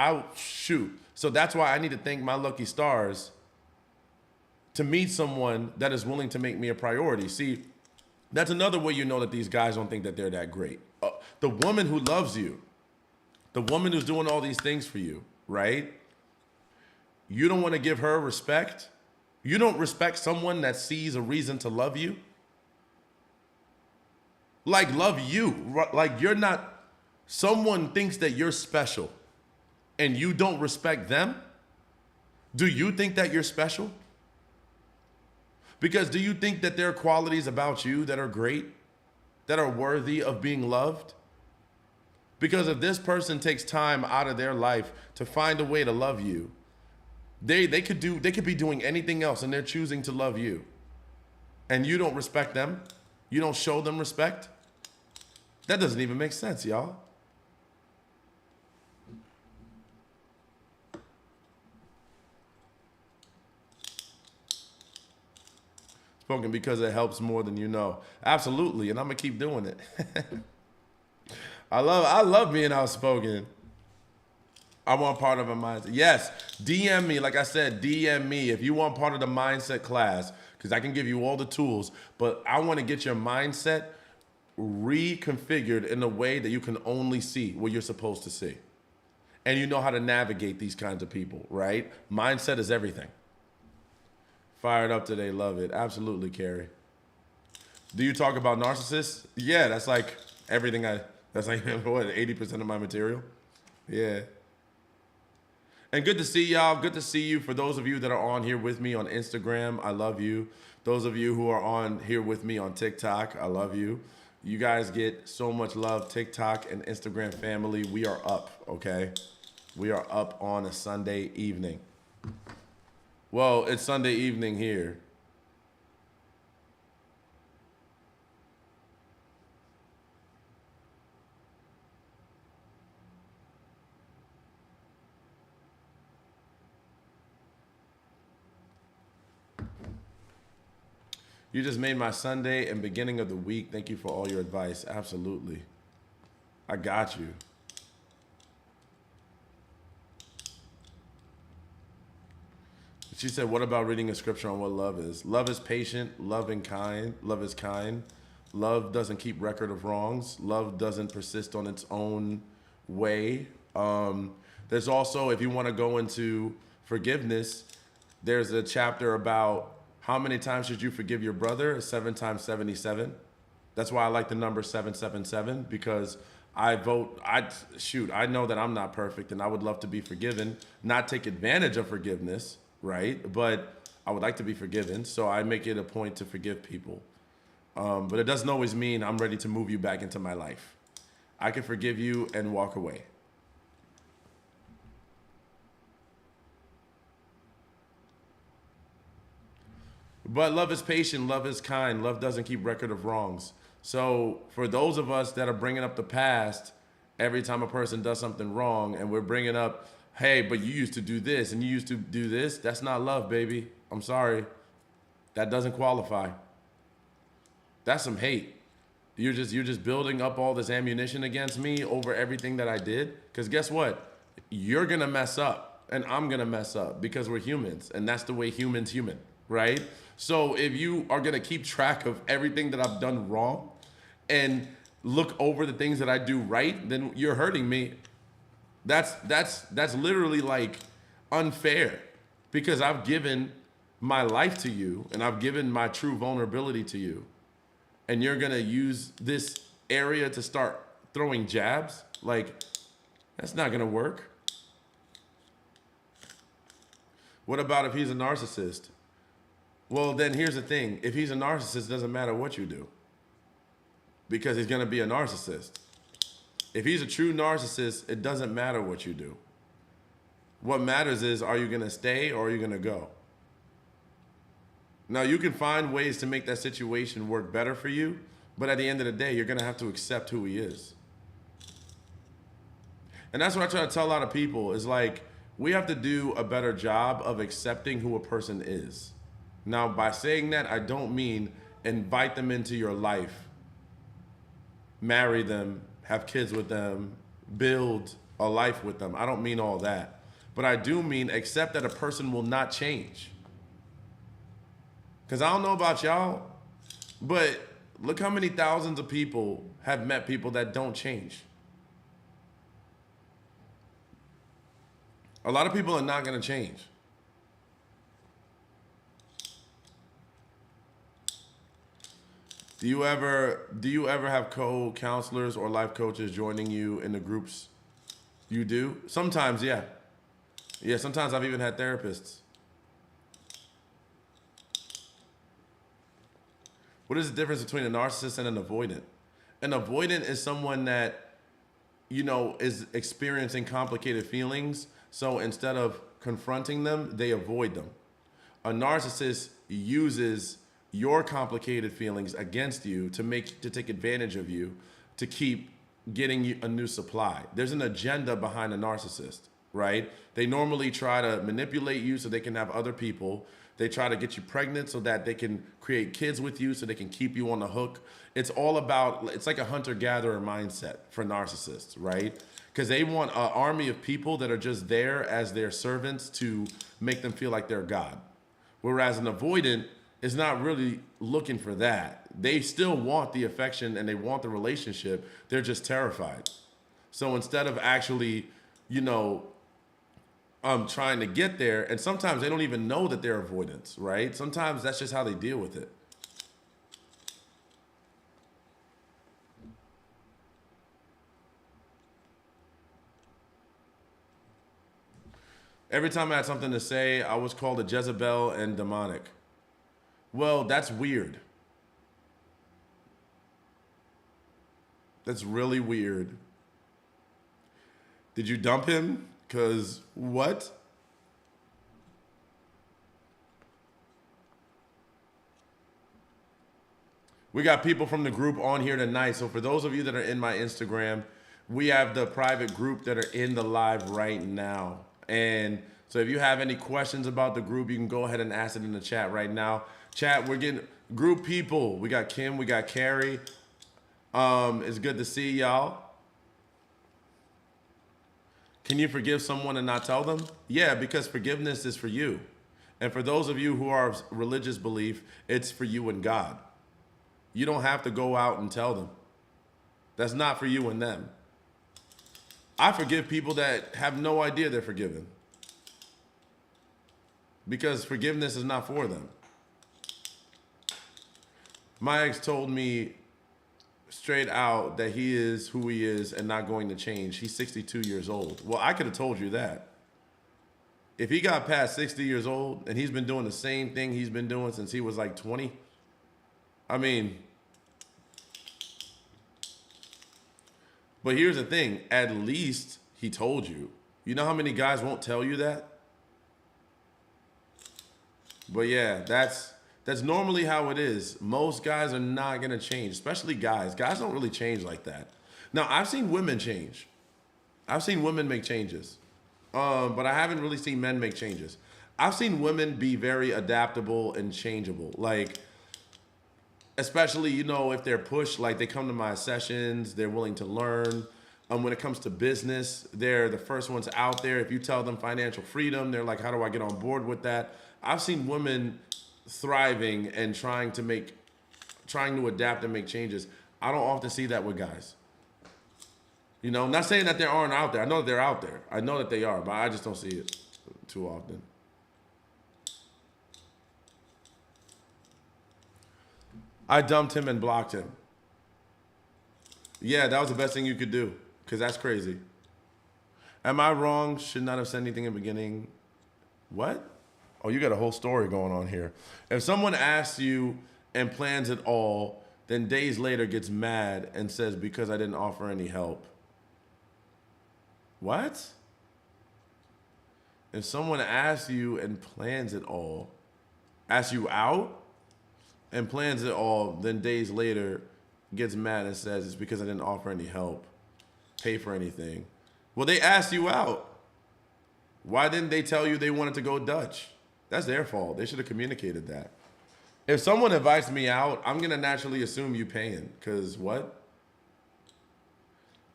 So that's why I need to thank my lucky stars to meet someone that is willing to make me a priority. See, that's another way you know that these guys don't think that they're that great. The woman who loves you, the woman who's doing all these things for you, right? You don't want to give her respect. You don't respect someone that sees a reason to love you. Like love you. Like you're not, someone thinks that you're special and you don't respect them. Do you think that you're special? Because do you think that there are qualities about you that are great, that are worthy of being loved? Because if this person takes time out of their life to find a way to love you, they could be doing anything else and they're choosing to love you. And you don't respect them. You don't show them respect. That doesn't even make sense, y'all. Spoken because it helps more than you know. Absolutely, and I'm gonna keep doing it. I love being outspoken. I want part of a mindset. Yes, DM me. Like I said, DM me if you want part of the mindset class, because I can give you all the tools. But I want to get your mindset reconfigured in a way that you can only see what you're supposed to see, and you know how to navigate these kinds of people. Right? Mindset is everything. Fired up today, love it. Absolutely, Carrie. Do you talk about narcissists? Yeah, that's like everything that's like, what, 80% of my material? Yeah. And good to see y'all. Good to see you. For those of you that are on here with me on Instagram, I love you. Those of you who are on here with me on TikTok, I love you. You guys get so much love, TikTok and Instagram family. We are up, okay? We are up on a Sunday evening. Well, it's Sunday evening here. You just made my Sunday and beginning of the week. Thank you for all your advice. Absolutely. I got you. She said, what about reading a scripture on what love is? Love is patient, love and kind, love is kind. Love doesn't keep record of wrongs. Love doesn't persist on its own way. There's also, if you want to go into forgiveness, there's a chapter about how many times should you forgive your brother? 7 times 77. That's why I like the number 777, because I know that I'm not perfect and I would love to be forgiven, not take advantage of forgiveness, right? But I would like to be forgiven, so I make it a point to forgive people. But it doesn't always mean I'm ready to move you back into my life. I can forgive you and walk away. But love is patient, love is kind, love doesn't keep record of wrongs. So for those of us that are bringing up the past every time a person does something wrong, and we're bringing up Hey, but you used to do this and you used to do this. That's not love, baby. I'm sorry. That doesn't qualify. That's some hate. You're just building up all this ammunition against me over everything that I did. Because guess what? You're gonna mess up and I'm gonna mess up because we're humans and that's the way human, right? So if you are gonna keep track of everything that I've done wrong and look over the things that I do right, then you're hurting me. That's literally like unfair because I've given my life to you and I've given my true vulnerability to you. And you're gonna use this area to start throwing jabs? Like, that's not gonna work. What about if he's a narcissist? Well, then here's the thing. If he's a narcissist, it doesn't matter what you do because he's gonna be a narcissist. If he's a true narcissist, it doesn't matter what you do. What matters is, are you gonna stay or are you gonna go? Now, you can find ways to make that situation work better for you, but at the end of the day, you're gonna have to accept who he is. And that's what I try to tell a lot of people is like, we have to do a better job of accepting who a person is. Now, by saying that, I don't mean invite them into your life, marry them, have kids with them, build a life with them. I don't mean all that. But I do mean accept that a person will not change. Because I don't know about y'all, but look how many thousands of people have met people that don't change. A lot of people are not going to change. Do you ever have co-counselors or life coaches joining you in the groups? You do? Sometimes, yeah. Yeah, sometimes I've even had therapists. What is the difference between a narcissist and an avoidant? An avoidant is someone that, is experiencing complicated feelings. So instead of confronting them, they avoid them. A narcissist uses your complicated feelings against you to take advantage of you, to keep getting you a new supply. There's an agenda behind a narcissist, right? They normally try to manipulate you so they can have other people. They try to get you pregnant so that they can create kids with you so they can keep you on the hook. It's like a hunter-gatherer mindset for narcissists, right? Because they want an army of people that are just there as their servants to make them feel like they're God. Whereas an avoidant is not really looking for that. They still want the affection and they want the relationship. They're just terrified. So instead of actually, trying to get there, and sometimes they don't even know that they're avoidance, right? Sometimes that's just how they deal with it. Every time I had something to say, I was called a Jezebel and demonic. Well, that's weird. That's really weird. Did you dump him? Because what? We got people from the group on here tonight. So for those of you that are in my Instagram, we have the private group that are in the live right now. And so if you have any questions about the group, you can go ahead and ask it in the chat right now. Chat, we're getting group people. We got Kim, we got Carrie. It's good to see y'all. Can you forgive someone and not tell them? Yeah, because forgiveness is for you. And for those of you who are of religious belief, it's for you and God. You don't have to go out and tell them. That's not for you and them. I forgive people that have no idea they're forgiven. Because forgiveness is not for them. My ex told me straight out that he is who he is and not going to change. He's 62 years old. Well, I could have told you that. If he got past 60 years old and he's been doing the same thing he's been doing since he was like 20, I mean, but here's the thing. At least he told you. You know how many guys won't tell you that? But yeah, that's normally how it is. Most guys are not going to change, especially guys. Guys don't really change like that. Now, I've seen women change. I've seen women make changes. But I haven't really seen men make changes. I've seen women be very adaptable and changeable. Like, especially, if they're pushed, like they come to my sessions, they're willing to learn. When it comes to business, they're the first ones out there. If you tell them financial freedom, they're like, how do I get on board with that? I've seen women thriving and trying to adapt and make changes. I don't often see that with guys. I'm not saying that there aren't out there. I know that they're out there. I know that they are, but I just don't see it too often. I dumped him and blocked him. Yeah, that was the best thing you could do, because that's crazy. Am I wrong? Should not have said anything in the beginning. What? Oh, you got a whole story going on here. If someone asks you and plans it all, then days later gets mad and says, because I didn't offer any help. What? If someone asks you and plans it all, asks you out and plans it all, then days later gets mad and says, it's because I didn't offer any help, pay for anything. Well, they asked you out. Why didn't they tell you they wanted to go Dutch? That's their fault. They should have communicated that. If someone invites me out, I'm going to naturally assume you paying. Because what?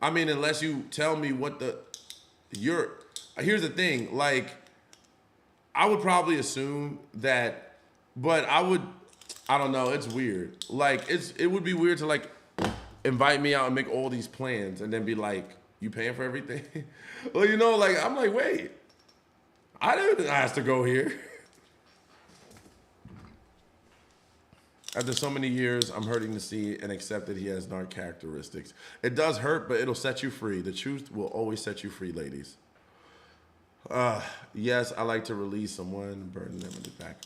I mean, unless you tell me here's the thing. Like, I would probably assume that, but I don't know. It's weird. Like, it would be weird to, like, invite me out and make all these plans and then be like, you paying for everything? Well, like, I'm like, wait. I didn't ask to go here. After so many years, I'm hurting to see and accept that he has narc characteristics. It does hurt, but it'll set you free. The truth will always set you free, ladies. Yes, I like to release someone, burden them in the back.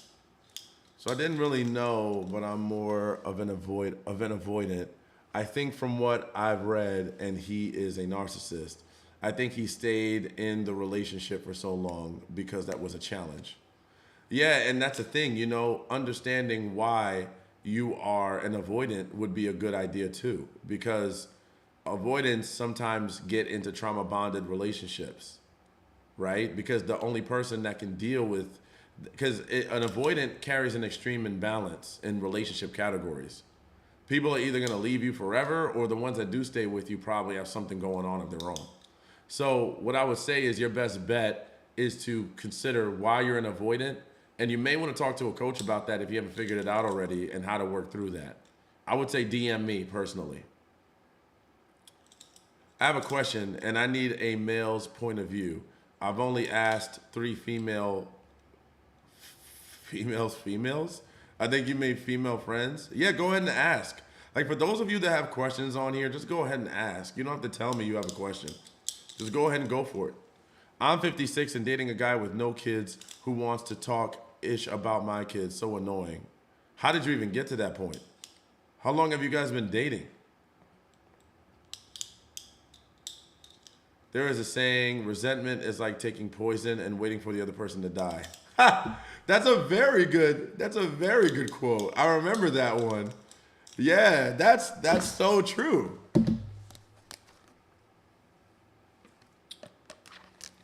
So I didn't really know, but I'm more of an avoidant. I think from what I've read, and he is a narcissist, I think he stayed in the relationship for so long because that was a challenge. Yeah, and that's the thing, understanding why you are an avoidant would be a good idea too, because avoidants sometimes get into trauma bonded relationships, right? Because the only person that can deal with, an avoidant carries an extreme imbalance in relationship categories. People are either going to leave you forever, or the ones that do stay with you probably have something going on of their own. So what I would say is your best bet is to consider why you're an avoidant. And you may want to talk to a coach about that if you haven't figured it out already and how to work through that. I would say DM me personally. I have a question, and I need a male's point of view. I've only asked 3 females? I think you made female friends. Yeah, go ahead and ask. Like, for those of you that have questions on here, just go ahead and ask. You don't have to tell me you have a question. Just go ahead and go for it. I'm 56 and dating a guy with no kids who wants to talk ish about my kids. So annoying. How did you even get to that point? How long have you guys been dating? There is a saying, resentment is like taking poison and waiting for the other person to die. Ha! That's a very good quote. I remember that one. Yeah, that's so true.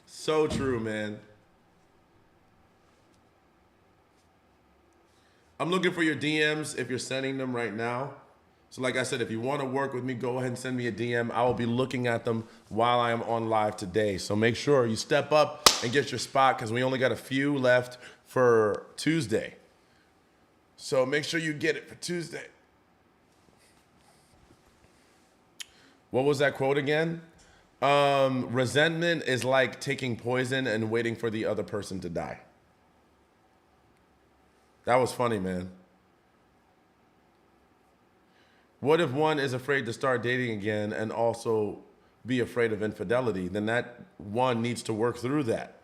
So true, man. I'm looking for your DMs if you're sending them right now. So like I said, if you want to work with me, go ahead and send me a DM. I will be looking at them while I am on live today. So make sure you step up and get your spot, because we only got a few left for Tuesday. So make sure you get it for Tuesday. What was that quote again? Resentment is like taking poison and waiting for the other person to die. That was funny, man. What if one is afraid to start dating again and also be afraid of infidelity? Then that one needs to work through that.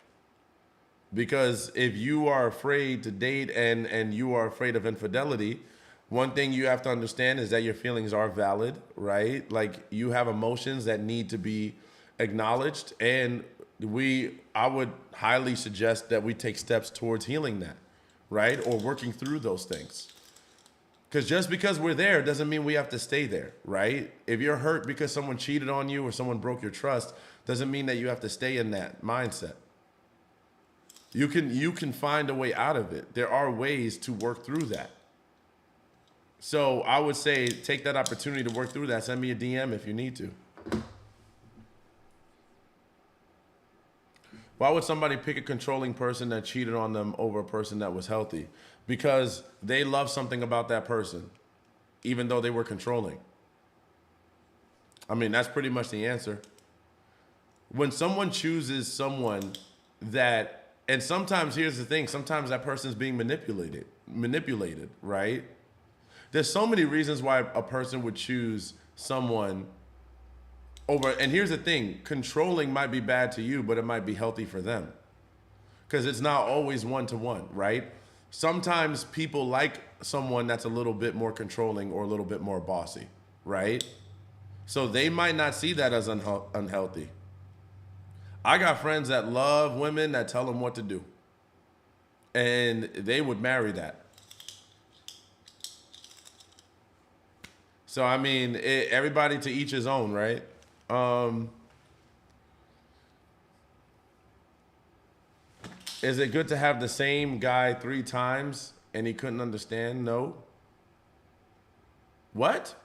Because if you are afraid to date and you are afraid of infidelity, one thing you have to understand is that your feelings are valid, right? Like, you have emotions that need to be acknowledged, and I would highly suggest that we take steps towards healing that, right? Or working through those things. Because just because we're there doesn't mean we have to stay there, right? If you're hurt because someone cheated on you or someone broke your trust, doesn't mean that you have to stay in that mindset. You can find a way out of it. There are ways to work through that. So I would say take that opportunity to work through that. Send me a DM if you need to. Why would somebody pick a controlling person that cheated on them over a person that was healthy? Because they love something about that person, even though they were controlling. I mean, that's pretty much the answer. When someone chooses someone that, and sometimes here's the thing, sometimes that person's being manipulated, right? There's so many reasons why a person would choose someone over, and here's the thing, controlling might be bad to you, but it might be healthy for them. Because it's not always one-to-one, right? Sometimes people like someone that's a little bit more controlling or a little bit more bossy, right? So they might not see that as unhealthy. I got friends that love women that tell them what to do. And they would marry that. So, I mean, everybody to each his own, right? Is it good to have the same guy 3 times and he couldn't understand? No. What?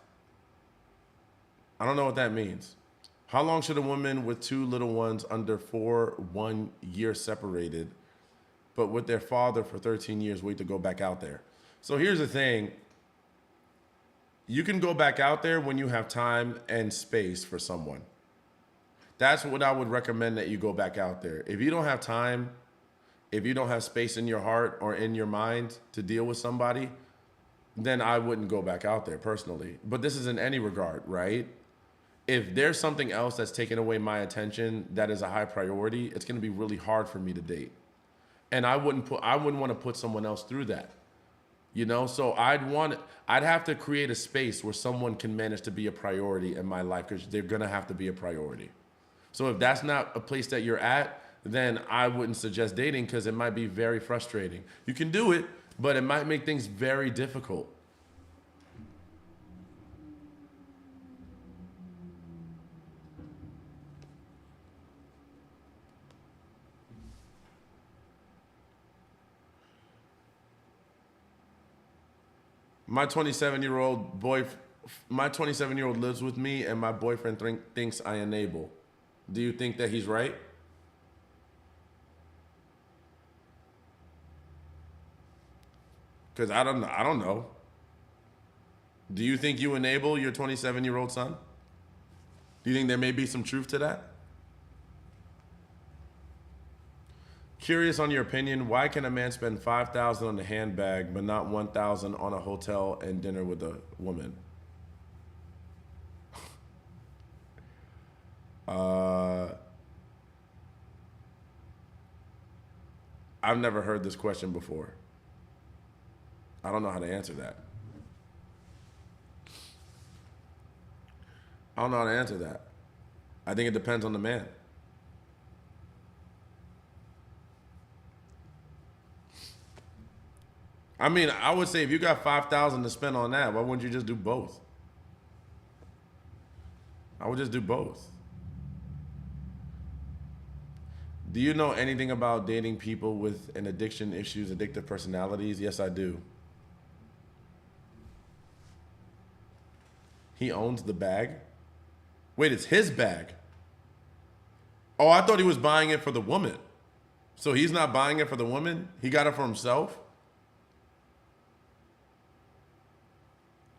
I don't know what that means. How long should a woman with 2 little ones under 1 year separated, but with their father for 13 years wait to go back out there? So here's the thing. You can go back out there when you have time and space for someone. That's what I would recommend, that you go back out there. If you don't have time, if you don't have space in your heart or in your mind to deal with somebody, then I wouldn't go back out there personally. But this is in any regard, right? If there's something else that's taking away my attention that is a high priority, it's going to be really hard for me to date. And I wouldn't want to put someone else through that. You know, so I'd have to create a space where someone can manage to be a priority in my life, because they're going to have to be a priority. So if that's not a place that you're at, then I wouldn't suggest dating, because it might be very frustrating. You can do it, but it might make things very difficult. My 27-year-old lives with me, and my boyfriend thinks I enable. Do you think that he's right? Because I don't know. Do you think you enable your 27-year-old son? Do you think there may be some truth to that? Curious on your opinion, why can a man spend $5,000 on a handbag but not $1,000 on a hotel and dinner with a woman? I've never heard this question before. I don't know how to answer that. I don't know how to answer that. I think it depends on the man. I mean, I would say if you got $5,000 to spend on that, why wouldn't you just do both? I would just do both. Do you know anything about dating people with an addiction issues, addictive personalities? Yes, I do. He owns the bag? Wait, it's his bag. Oh, I thought he was buying it for the woman. So he's not buying it for the woman? He got it for himself?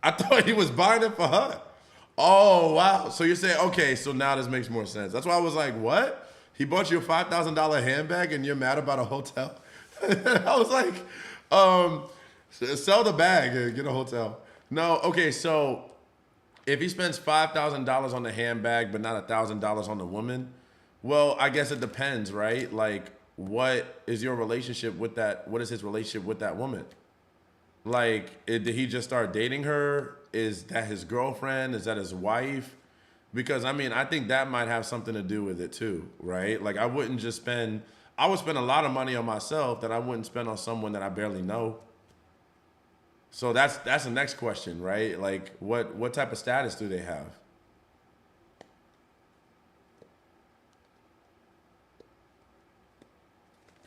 I thought he was buying it for her. Oh, wow. So you're saying, okay, so now this makes more sense. That's why I was like, what? He bought you a $5,000 handbag and you're mad about a hotel? I was like, sell the bag and get a hotel. No, okay, so if he spends $5,000 on the handbag but not $1,000 on the woman, well, I guess it depends, right? Like, what is your relationship with that? What is his relationship with that woman? Like, did he just start dating her? Is that his girlfriend? Is that his wife? Because, I mean, I think that might have something to do with it too, right? Like, I would spend a lot of money on myself that I wouldn't spend on someone that I barely know. So that's the next question, right? Like, what type of status do they have?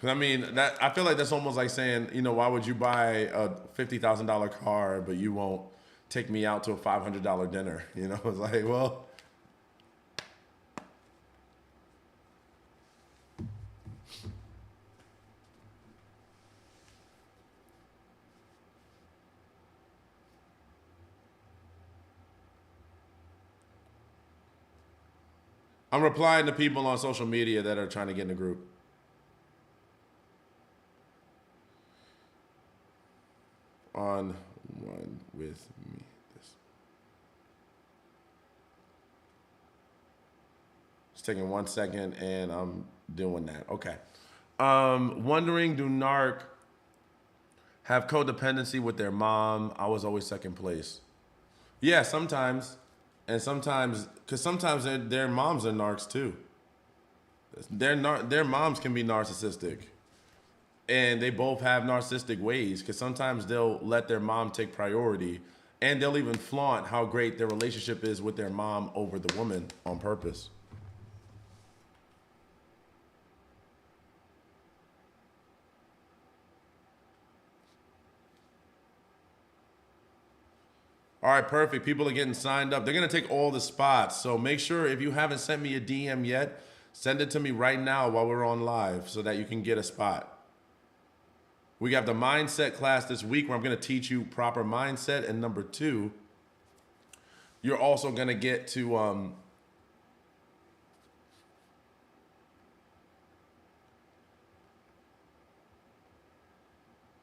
I mean, that I feel like that's almost like saying, why would you buy a $50,000 car, but you won't take me out to a $500 dinner? It's like, well, I'm replying to people on social media that are trying to get in the group. On one with me. It's taking 1 second, and I'm doing that. Okay. Wondering, do narc have codependency with their mom? I was always second place. Yeah, sometimes, and sometimes, because sometimes their moms are narcs too. Their moms can be narcissistic, and they both have narcissistic ways. Because sometimes they'll let their mom take priority, and they'll even flaunt how great their relationship is with their mom over the woman on purpose. All right, perfect. People are getting signed up. They're going to take all the spots. So make sure if you haven't sent me a DM yet, send it to me right now while we're on live so that you can get a spot. We got the mindset class this week where I'm going to teach you proper mindset. And number two, you're also going to get to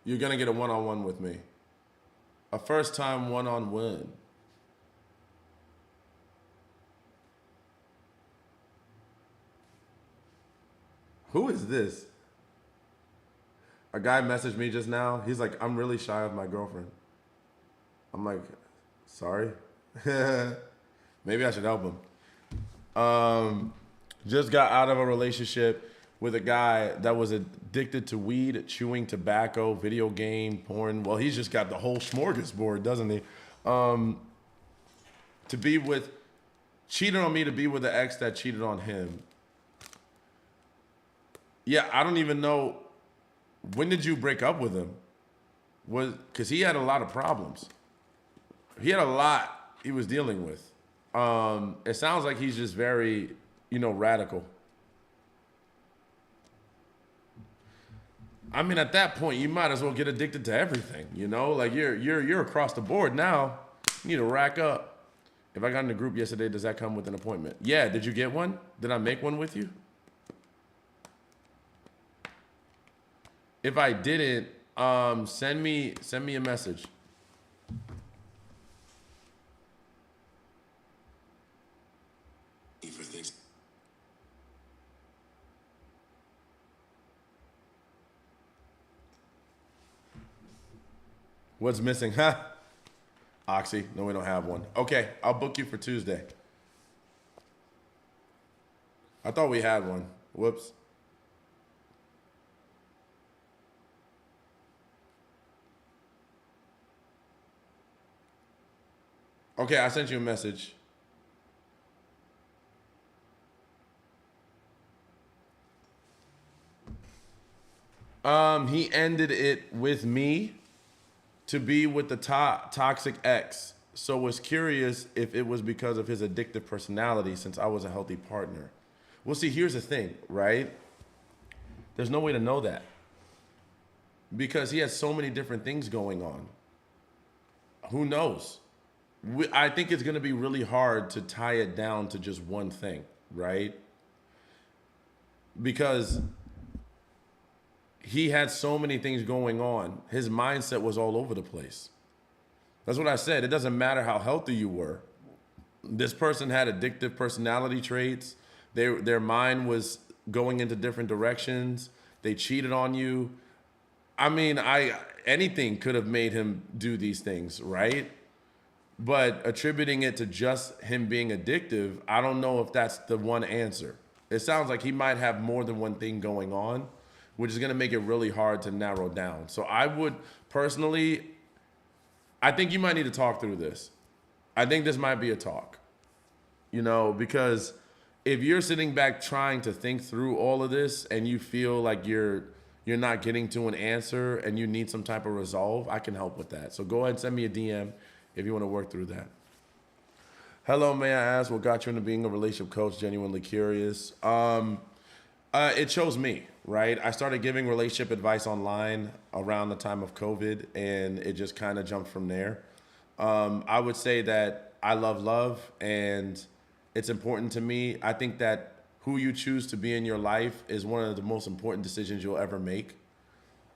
you're going to get a one-on-one with me. A first time one-on-one. Who is this? A guy messaged me just now. He's like, I'm really shy of my girlfriend. I'm like, sorry. Maybe I should help him. Just got out of a relationship with a guy that was addicted to weed, chewing tobacco, video game, porn. Well, he's just got the whole smorgasbord, doesn't he? Cheated on me to be with the ex that cheated on him. Yeah, I don't even know. When did you break up with him? Because he had a lot of problems. He had a lot he was dealing with. It sounds like he's just very, radical. I mean, at that point, you might as well get addicted to everything. Like you're across the board now. You need to rack up. If I got in the group yesterday, does that come with an appointment? Yeah. Did you get one? Did I make one with you? If I didn't, send me a message. What's missing, huh? Oxy, no, we don't have one. Okay, I'll book you for Tuesday. I thought we had one. Whoops. Okay, I sent you a message. He ended it with me to be with the toxic ex. So was curious if it was because of his addictive personality since I was a healthy partner. Well, see, here's the thing, right? There's no way to know that because he has so many different things going on. Who knows? I think it's going to be really hard to tie it down to just one thing, right? Because he had so many things going on. His mindset was all over the place. That's what I said. It doesn't matter how healthy you were. This person had addictive personality traits. Their mind was going into different directions. They cheated on you. I mean, anything could have made him do these things, right? But attributing it to just him being addictive, I don't know if that's the one answer. It sounds like he might have more than one thing going on, which is going to make it really hard to narrow down. So I would personally, I think you might need to talk through this. I think this might be a talk, because if you're sitting back trying to think through all of this and you feel like you're you're not getting to an answer and you need some type of resolve, I can help with that. So go ahead and send me a DM if you want to work through that. Hello, may I ask what got you into being a relationship coach? Genuinely curious. It chose me, right? I started giving relationship advice online around the time of COVID, and it just kind of jumped from there. I would say that I love love, and it's important to me. I think that who you choose to be in your life is one of the most important decisions you'll ever make.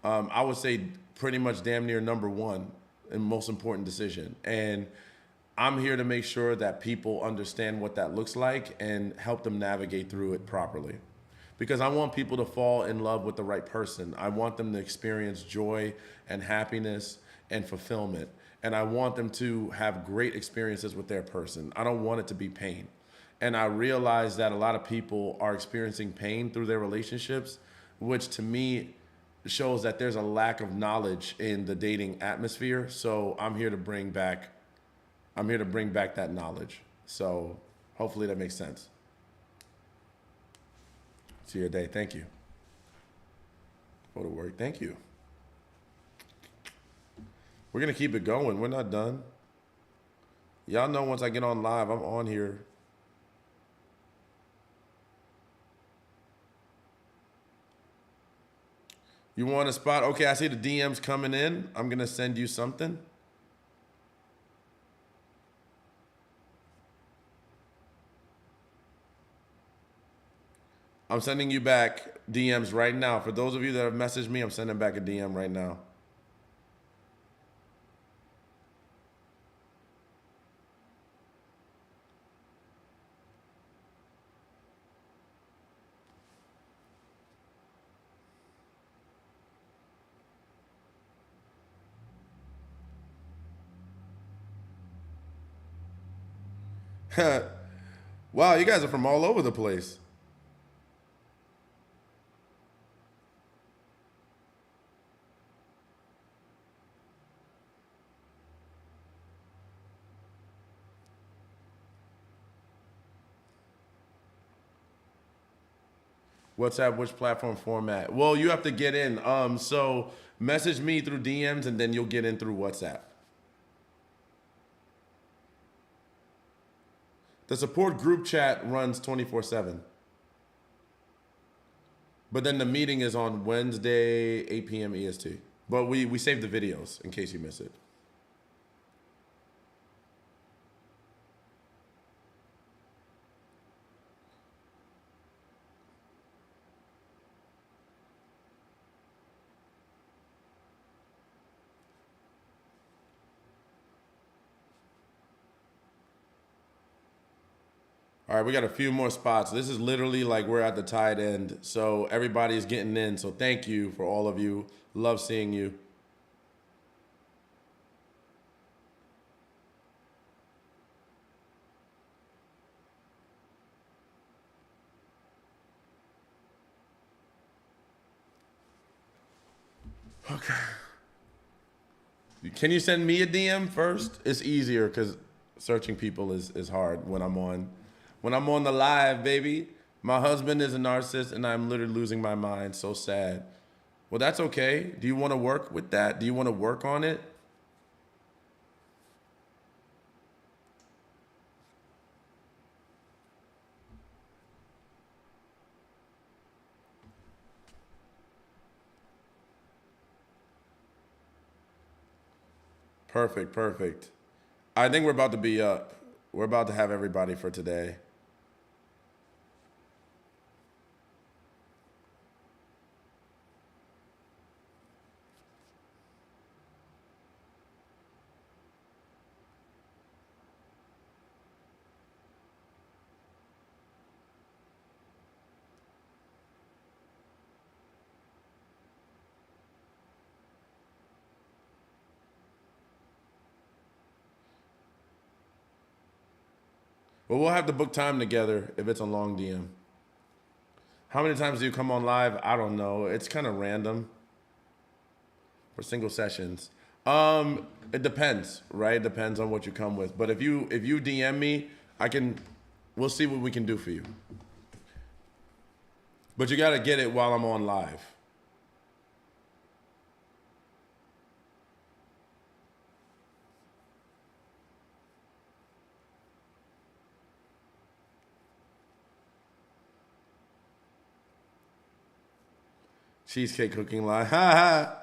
I would say pretty much damn near number one and most important decision. And I'm here to make sure that people understand what that looks like and help them navigate through it properly. Because I want people to fall in love with the right person. I want them to experience joy and happiness and fulfillment. And I want them to have great experiences with their person. I don't want it to be pain. And I realize that a lot of people are experiencing pain through their relationships, which to me shows that there's a lack of knowledge in the dating atmosphere. So I'm here to bring back that knowledge. So hopefully that makes sense. See your day. Thank you. Go to work. Thank you. We're going to keep it going. We're not done. Y'all know once I get on live, I'm on here. You want a spot? Okay, I see the DMs coming in. I'm going to send you something. I'm sending you back DMs right now. For those of you that have messaged me, I'm sending back a DM right now. Wow, you guys are from all over the place. WhatsApp, which platform format? Well, you have to get in. So message me through DMs and then you'll get in through WhatsApp. The support group chat runs 24/7. But then the meeting is on Wednesday, 8 p.m. EST. But we save the videos in case you miss it. All right, we got a few more spots. This is literally like we're at the tight end. So everybody's getting in. So thank you for all of you. Love seeing you. Okay. Can you send me a DM first? It's easier because searching people is hard when I'm on the live, baby. My husband is a narcissist and I'm literally losing my mind. So sad. Well, that's okay. Do you want to work with that? Do you want to work on it? Perfect, perfect. I think we're about to be up. We're about to have everybody for today. Well, we'll have to book time together if it's a long DM. How many times do you come on live? I don't know. It's kind of random for single sessions. It depends, right? It depends on what you come with. But if you DM me, we'll see what we can do for you. But you gotta get it while I'm on live. Cheesecake cooking line. Ha ha.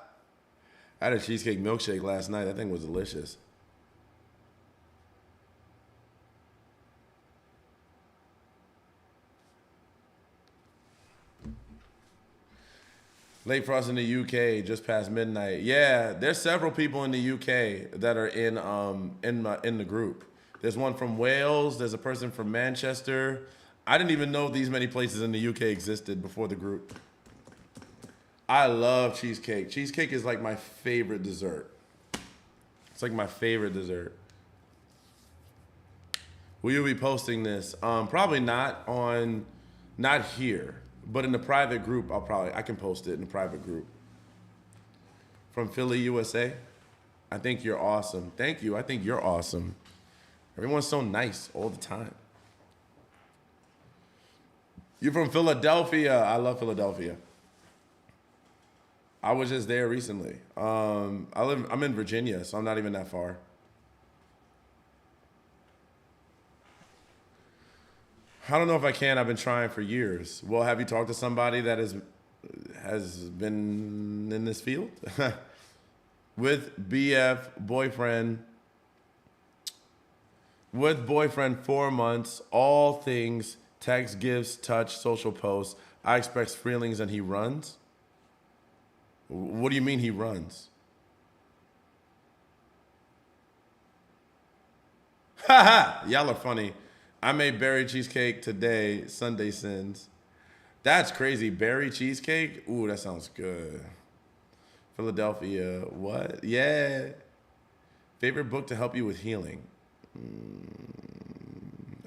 I had a cheesecake milkshake last night. That thing was delicious. Late Frost in the UK, just past midnight. Yeah, there's several people in the UK that are in the group. There's one from Wales. There's a person from Manchester. I didn't even know these many places in the UK existed before the group. I love cheesecake. Cheesecake is like my favorite dessert. It's like my favorite dessert. Will you be posting this? Probably not here, but in the private group, I can post it in the private group. From Philly, USA. I think you're awesome. Thank you. I think you're awesome. Everyone's so nice all the time. You're from Philadelphia. I love Philadelphia. I was just there recently. I'm in Virginia, so I'm not even that far. I don't know if I can. I've been trying for years. Well, have you talked to somebody that has been in this field? With boyfriend 4 months, all things, text, gifts, touch, social posts. I express feelings and he runs. What do you mean he runs? Ha ha! Y'all are funny. I made berry cheesecake today, Sunday sins. That's crazy. Berry cheesecake? Ooh, that sounds good. Philadelphia, what? Yeah. Favorite book to help you with healing?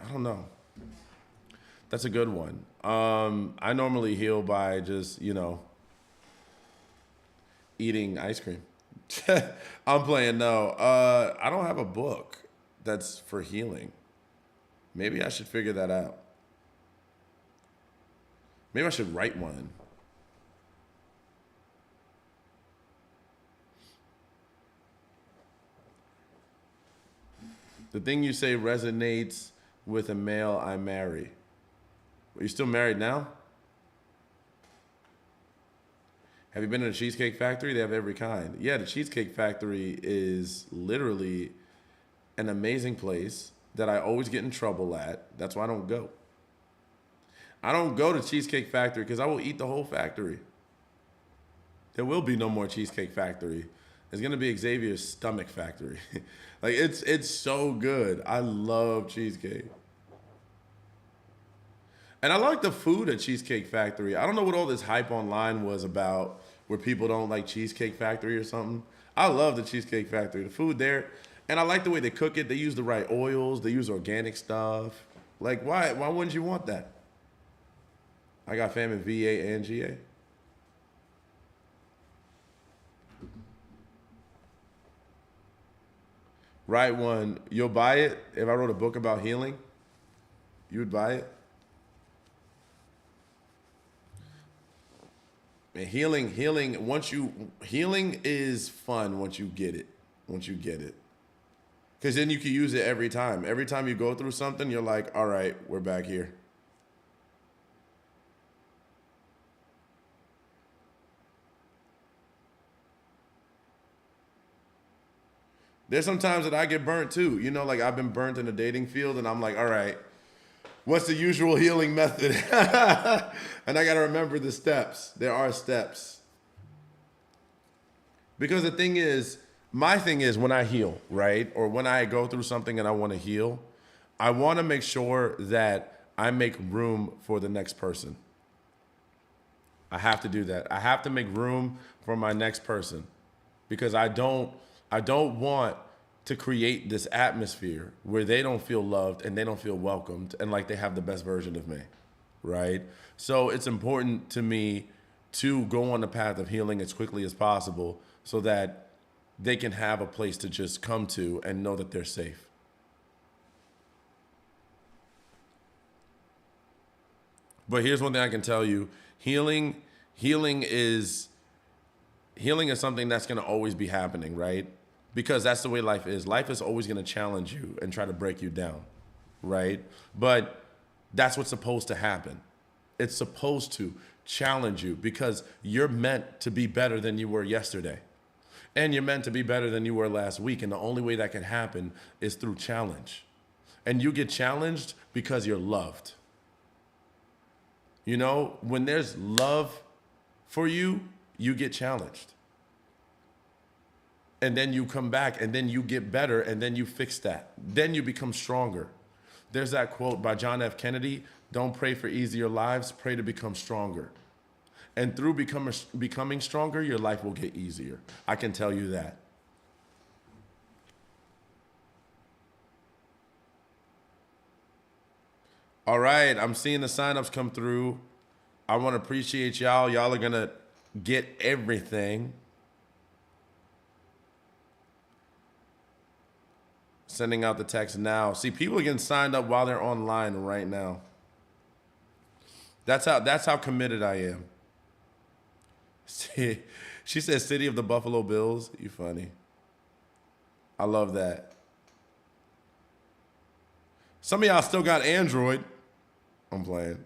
I don't know. That's a good one. I normally heal by just, eating ice cream. I'm playing no. I don't have a book that's for healing. Maybe I should figure that out. Maybe I should write one. The thing you say resonates with a male I marry. Are you still married now? Have you been to the Cheesecake Factory? They have every kind. Yeah, the Cheesecake Factory is literally an amazing place that I always get in trouble at. That's why I don't go. I don't go to Cheesecake Factory because I will eat the whole factory. There will be no more Cheesecake Factory. It's gonna be Xavier's Stomach Factory. Like it's so good. I love cheesecake. And I like the food at Cheesecake Factory. I don't know what all this hype online was about where people don't like Cheesecake Factory or something. I love the Cheesecake Factory. The food there, and I like the way they cook it. They use the right oils. They use organic stuff. Like, why wouldn't you want that? I got fam in VA and GA. Write one. You'll buy it? If I wrote a book about healing, you would buy it? And healing is fun once you get it. Once you get it. Because then you can use it every time. Every time you go through something, you're like, all right, we're back here. There's some times that I get burnt too. Like I've been burnt in the dating field and I'm like, all right, what's the usual healing method? And I got to remember the steps. There are steps. Because my thing is when I heal, right? Or when I go through something and I want to heal, I want to make sure that I make room for the next person. I have to do that. I have to make room for my next person because I don't want to create this atmosphere where they don't feel loved and they don't feel welcomed and like they have the best version of me, right? So it's important to me to go on the path of healing as quickly as possible so that they can have a place to just come to and know that they're safe. But here's one thing I can tell you. Healing is something that's going to always be happening, right? Because that's the way life is. Life is always going to challenge you and try to break you down, right? But that's what's supposed to happen. It's supposed to. challenge you because you're meant to be better than you were yesterday. And you're meant to be better than you were last week. And the only way that can happen is through challenge. And you get challenged because you're loved. You know, when there's love for you, you get challenged. And then you come back and then you get better and then you fix that. Then you become stronger. There's that quote by John F. Kennedy, don't pray for easier lives, pray to become stronger. And through becoming stronger, your life will get easier. I can tell you that. All right, I'm seeing the signups come through. I want to appreciate y'all. Y'all are going to get everything. Sending out the text now. See, people are getting signed up while they're online right now. That's how committed I am. See, she says City of the Buffalo Bills. You funny. I love that. Some of y'all still got Android. I'm playing.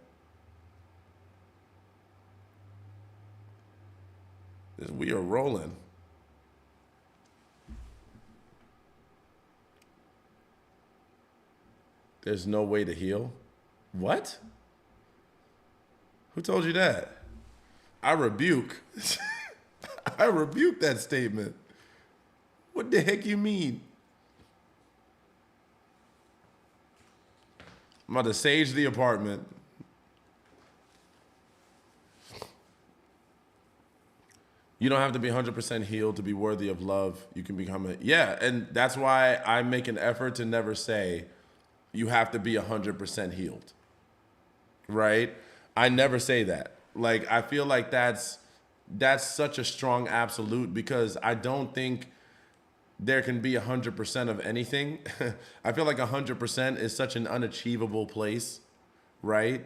We are rolling. There's no way to heal? What? Who told you that? I rebuke. I rebuke that statement. What the heck you mean? I'm about to sage the apartment. You don't have to be 100% healed to be worthy of love. You can become a, yeah, and that's why I make an effort to never say you have to be 100% healed, right? I never say that. Like, I feel like that's such a strong absolute because I don't think there can be 100% of anything. I feel like 100% is such an unachievable place, right?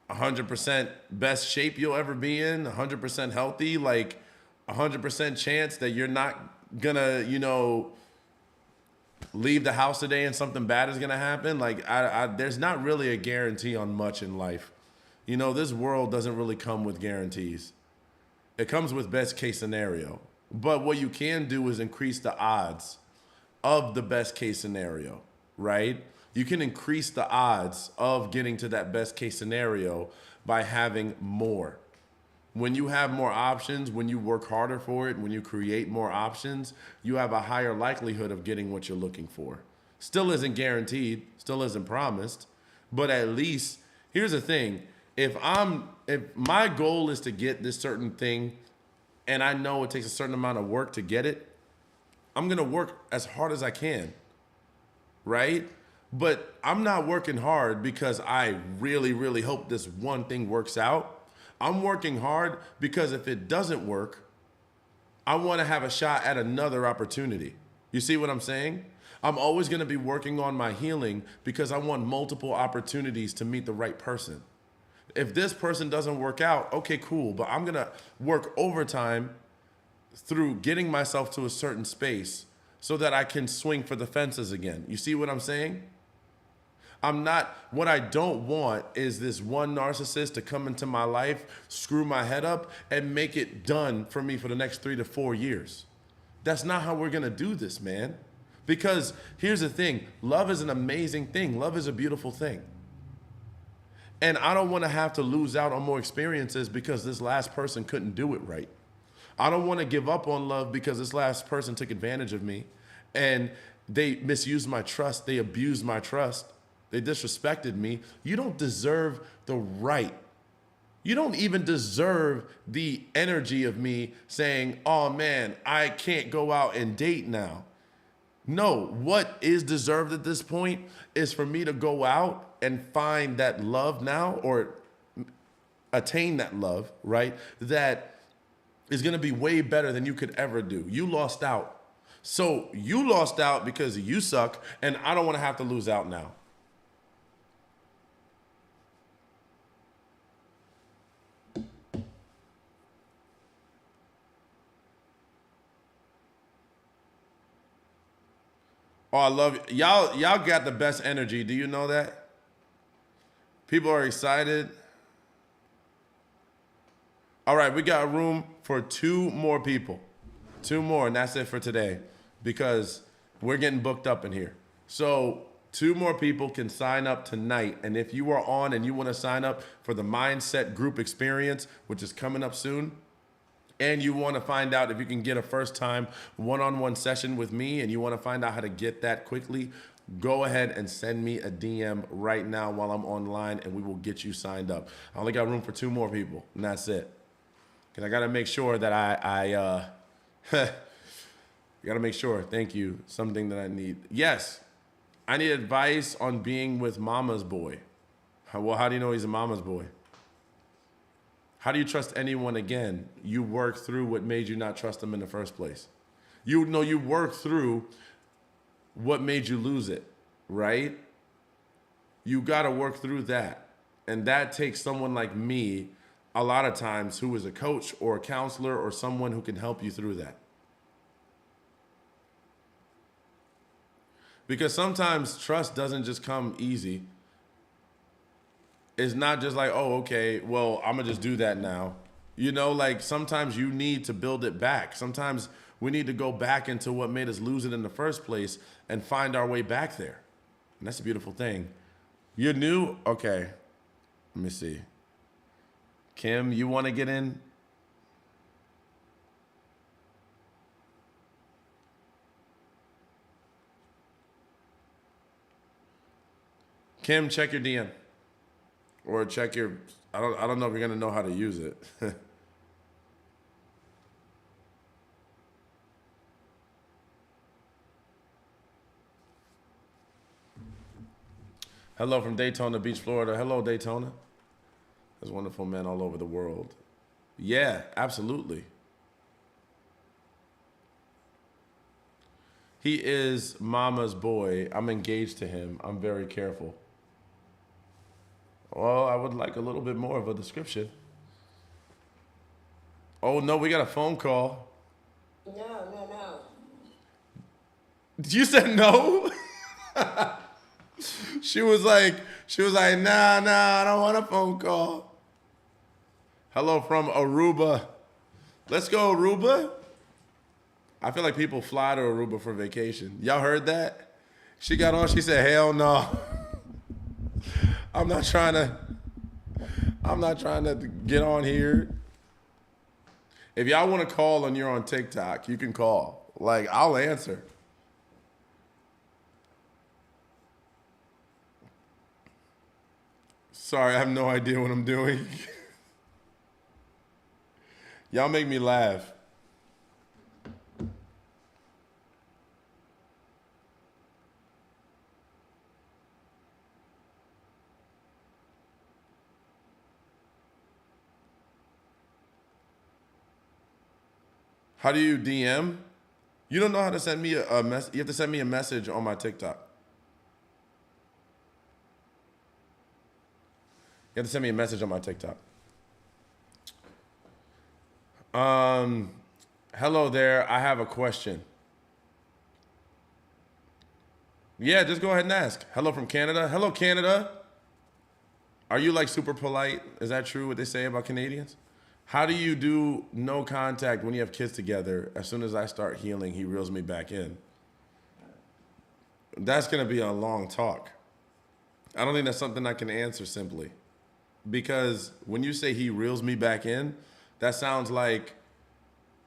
100% best shape you'll ever be in, 100% healthy, like 100% chance that you're not gonna, leave the house today and something bad is gonna happen. Like, there's not really a guarantee on much in life. This world doesn't really come with guarantees. It comes with best case scenario. But what you can do is increase the odds of the best case scenario, right? You can increase the odds of getting to that best case scenario by having more. When you have more options, when you work harder for it, when you create more options, you have a higher likelihood of getting what you're looking for. Still isn't guaranteed, still isn't promised, but at least, here's the thing. If my goal is to get this certain thing and I know it takes a certain amount of work to get it, I'm going to work as hard as I can, right? But I'm not working hard because I really, really hope this one thing works out. I'm working hard because if it doesn't work, I want to have a shot at another opportunity. You see what I'm saying? I'm always going to be working on my healing because I want multiple opportunities to meet the right person. If this person doesn't work out, okay, cool. But I'm going to work overtime through getting myself to a certain space so that I can swing for the fences again. You see what I'm saying? What I don't want is this one narcissist to come into my life, screw my head up, and make it done for me for the next 3 to 4 years. That's not how we're going to do this, man. Because here's the thing. Love is an amazing thing. Love is a beautiful thing. And I don't want to have to lose out on more experiences because this last person couldn't do it right. I don't want to give up on love because this last person took advantage of me and they misused my trust. They abused my trust. They disrespected me. You don't deserve the right. You don't even deserve the energy of me saying, oh man, I can't go out and date now. No, what is deserved at this point is for me to go out and find that love now or attain that love, right? That is going to be way better than you could ever do. You lost out. So you lost out because you suck, and I don't want to have to lose out now. Oh, I love it. Y'all got the best energy. Do you know that? People are excited. All right, we got room for two more people. Two more, and that's it for today because we're getting booked up in here. So, two more people can sign up tonight. And if you are on and you want to sign up for the Mindset Group Experience, which is coming up soon, and you want to find out if you can get a first time one-on-one session with me and you want to find out how to get that quickly, go ahead and send me a DM right now while I'm online and we will get you signed up. I only got room for two more people, and that's it. Because I got to make sure that I got to make sure, thank you, something that I need. Yes, I need advice on being with mama's boy. Well, how do you know he's a mama's boy? How do you trust anyone again? You work through what made you not trust them in the first place. You know, you work through what made you lose it, right? You got to work through that. And that takes someone like me a lot of times who is a coach or a counselor or someone who can help you through that. Because sometimes trust doesn't just come easy. It's not just like, oh, okay, well, I'm going to just do that now. You know, like sometimes you need to build it back. Sometimes we need to go back into what made us lose it in the first place and find our way back there. And that's a beautiful thing. You're new? Okay. Let me see. Kim, you want to get in? Kim, check your DM. Or check your, I don't know if you're going to know how to use it. Hello from Daytona Beach, Florida. Hello, Daytona. There's wonderful men all over the world. Yeah, absolutely. He is mama's boy. I'm engaged to him. I'm very careful. Well, I would like a little bit more of a description. Oh, no, we got a phone call. No. You said no? She was like, nah, I don't want a phone call. Hello from Aruba. Let's go, Aruba. I feel like people fly to Aruba for vacation. Y'all heard that? She got on, she said, hell no. I'm not trying to get on here. If y'all want to call and you're on TikTok, you can call. Like, I'll answer. Sorry, I have no idea what I'm doing. Y'all make me laugh. How do you DM? You don't know how to send me a message. You have to send me a message on my TikTok. You have to send me a message on my TikTok. Hello there. I have a question. Yeah, just go ahead and ask. Hello from Canada. Hello, Canada. Are you like super polite? Is that true what they say about Canadians? How do you do no contact when you have kids together? As soon as I start healing, he reels me back in. That's going to be a long talk. I don't think that's something I can answer simply. Because when you say he reels me back in, that sounds like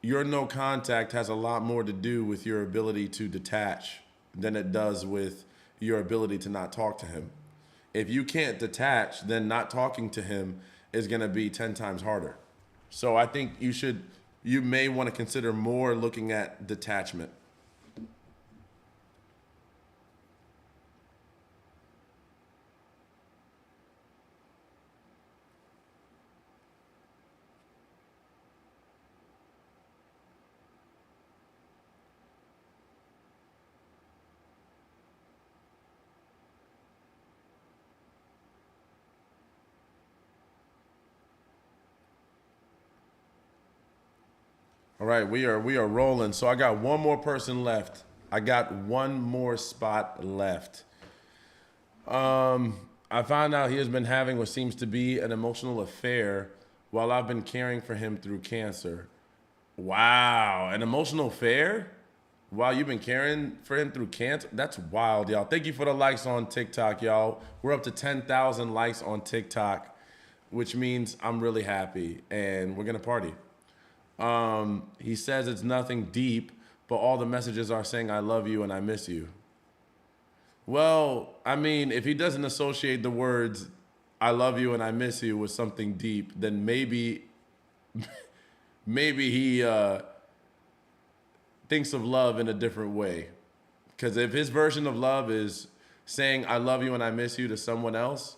your no contact has a lot more to do with your ability to detach than it does with your ability to not talk to him. If you can't detach, then not talking to him is going to be 10 times harder. So I think you may want to consider more looking at detachment. All right, we are rolling. So I got one more person left. I got one more spot left. I found out he has been having what seems to be an emotional affair while I've been caring for him through cancer. Wow, an emotional affair? While you've been caring for him through cancer? That's wild, y'all. Thank you for the likes on TikTok, y'all. We're up to 10,000 likes on TikTok, which means I'm really happy, and we're gonna party. He says it's nothing deep, but all the messages are saying I love you and I miss you. Well, I mean, if he doesn't associate the words I love you and I miss you with something deep, then maybe he thinks of love in a different way. Because if his version of love is saying I love you and I miss you to someone else,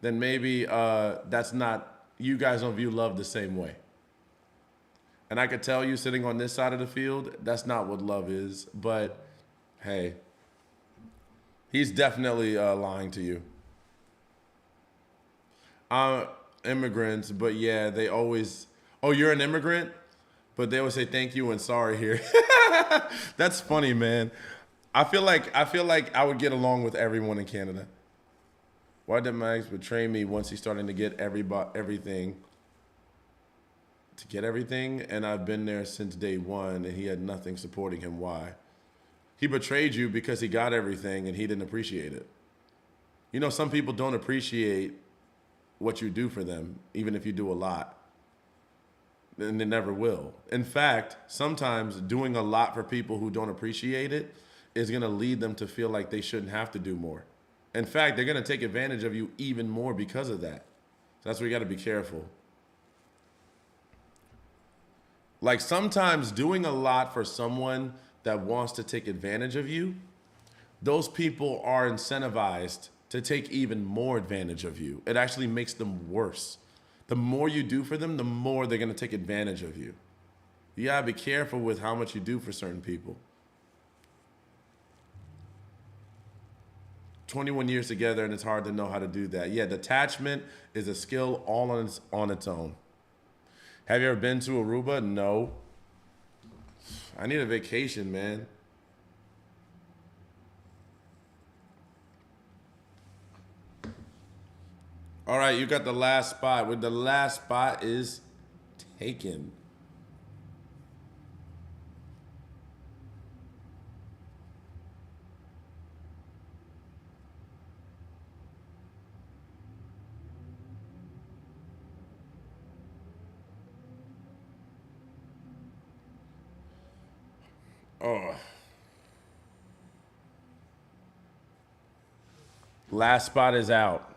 then maybe that's not, you guys don't view love the same way. And I could tell you sitting on this side of the field, that's not what love is. But hey, he's definitely lying to you. Immigrants, but yeah, they always, oh, you're an immigrant? But they always say thank you and sorry here. That's funny, man. I feel like I would get along with everyone in Canada. Why did Max betray me once he's starting to get everything? To get everything, and I've been there since day one, and he had nothing supporting him. Why? He betrayed you because he got everything and he didn't appreciate it. You know, some people don't appreciate what you do for them, even if you do a lot. And they never will. In fact, sometimes doing a lot for people who don't appreciate it is going to lead them to feel like they shouldn't have to do more. In fact, they're going to take advantage of you even more because of that. So that's where you got to be careful. Like sometimes doing a lot for someone that wants to take advantage of you, those people are incentivized to take even more advantage of you. It actually makes them worse. The more you do for them, the more they're going to take advantage of you. You got to be careful with how much you do for certain people. 21 years together and it's hard to know how to do that. Yeah, detachment is a skill all on its own. Have you ever been to Aruba? No. I need a vacation, man. All right, you got the last spot. Where the last spot is taken. Oh. Last spot is out.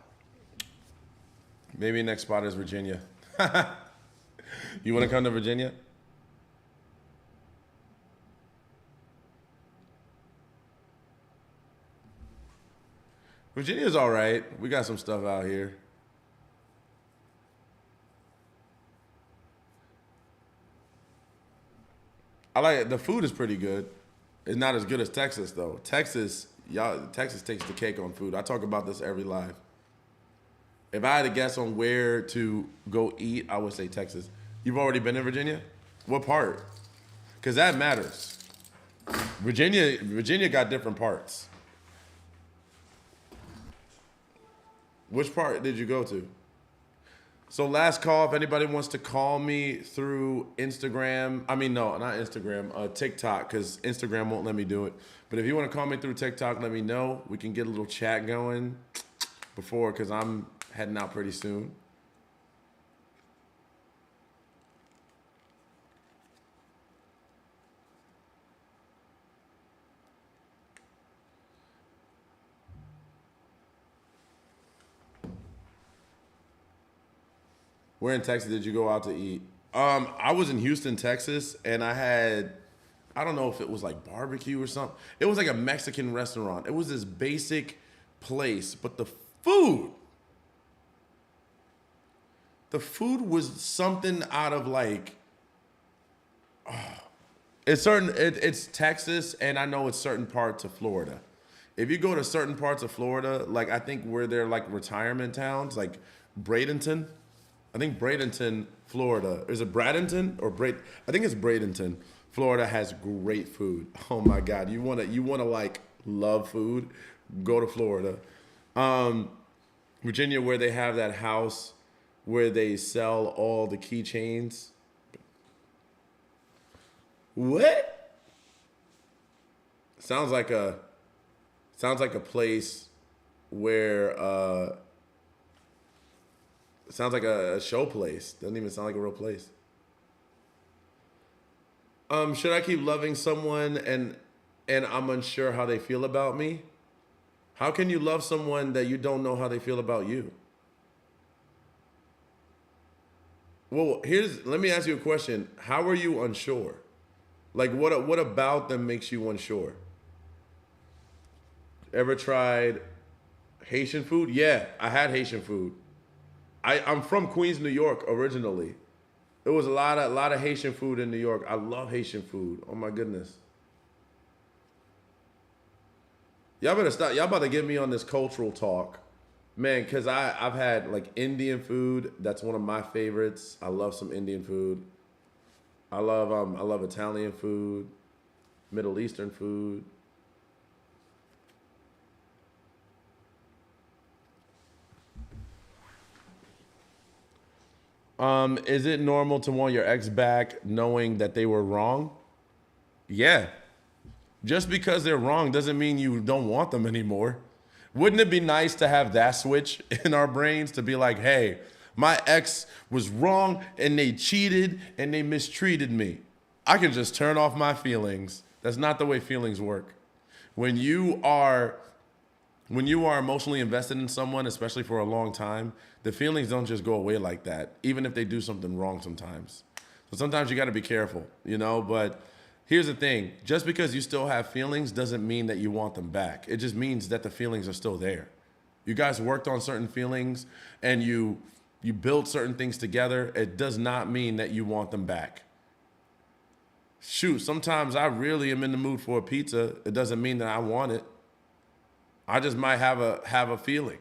Maybe next spot is Virginia. You want to come to Virginia? Virginia's all right. We got some stuff out here. I like it. The food is pretty good. It's not as good as Texas though. Texas takes the cake on food. I talk about this every live. If I had to guess on where to go eat, I would say Texas. You've already been in Virginia? What part? Because that matters. Virginia got different parts. Which part did you go to? So last call, if anybody wants to call me through Instagram, no, not Instagram, TikTok, because Instagram won't let me do it. But if you want to call me through TikTok, let me know. We can get a little chat going before, because I'm heading out pretty soon. Where in Texas did you go out to eat? I was in Houston, Texas, and I don't know if it was like barbecue or something. It was like a Mexican restaurant. It was this basic place, but the food was something out of like, it's Texas, and I know it's certain parts of Florida. If you go to certain parts of Florida, like I think where they're like retirement towns, like Bradenton. I think Bradenton, Florida. Is it Bradenton or I think it's Bradenton. Florida has great food. Oh my God. You wanna like love food? Go to Florida. Virginia, where they have that house where they sell all the keychains. What? Sounds like a place where sounds like a show place. Doesn't even sound like a real place. Should I keep loving someone and I'm unsure how they feel about me? How can you love someone that you don't know how they feel about you? Well, let me ask you a question. How are you unsure? Like what about them makes you unsure? Ever tried Haitian food? Yeah, I had Haitian food. I'm from Queens, New York originally. There was a lot of Haitian food in New York. I love Haitian food. Oh my goodness. Y'all better stop. Y'all about to get me on this cultural talk. Man, cause I've had like Indian food. That's one of my favorites. I love some Indian food. I love Italian food, Middle Eastern food. Is it normal to want your ex back knowing that they were wrong? Yeah. Just because they're wrong doesn't mean you don't want them anymore. Wouldn't it be nice to have that switch in our brains to be like, hey, my ex was wrong and they cheated and they mistreated me. I can just turn off my feelings. That's not the way feelings work. When you are emotionally invested in someone, especially for a long time, the feelings don't just go away like that, even if they do something wrong sometimes. So sometimes you got to be careful, but here's the thing. Just because you still have feelings doesn't mean that you want them back. It just means that the feelings are still there. You guys worked on certain feelings and you built certain things together. It does not mean that you want them back. Shoot, sometimes I really am in the mood for a pizza. It doesn't mean that I want it. I just might have a feeling.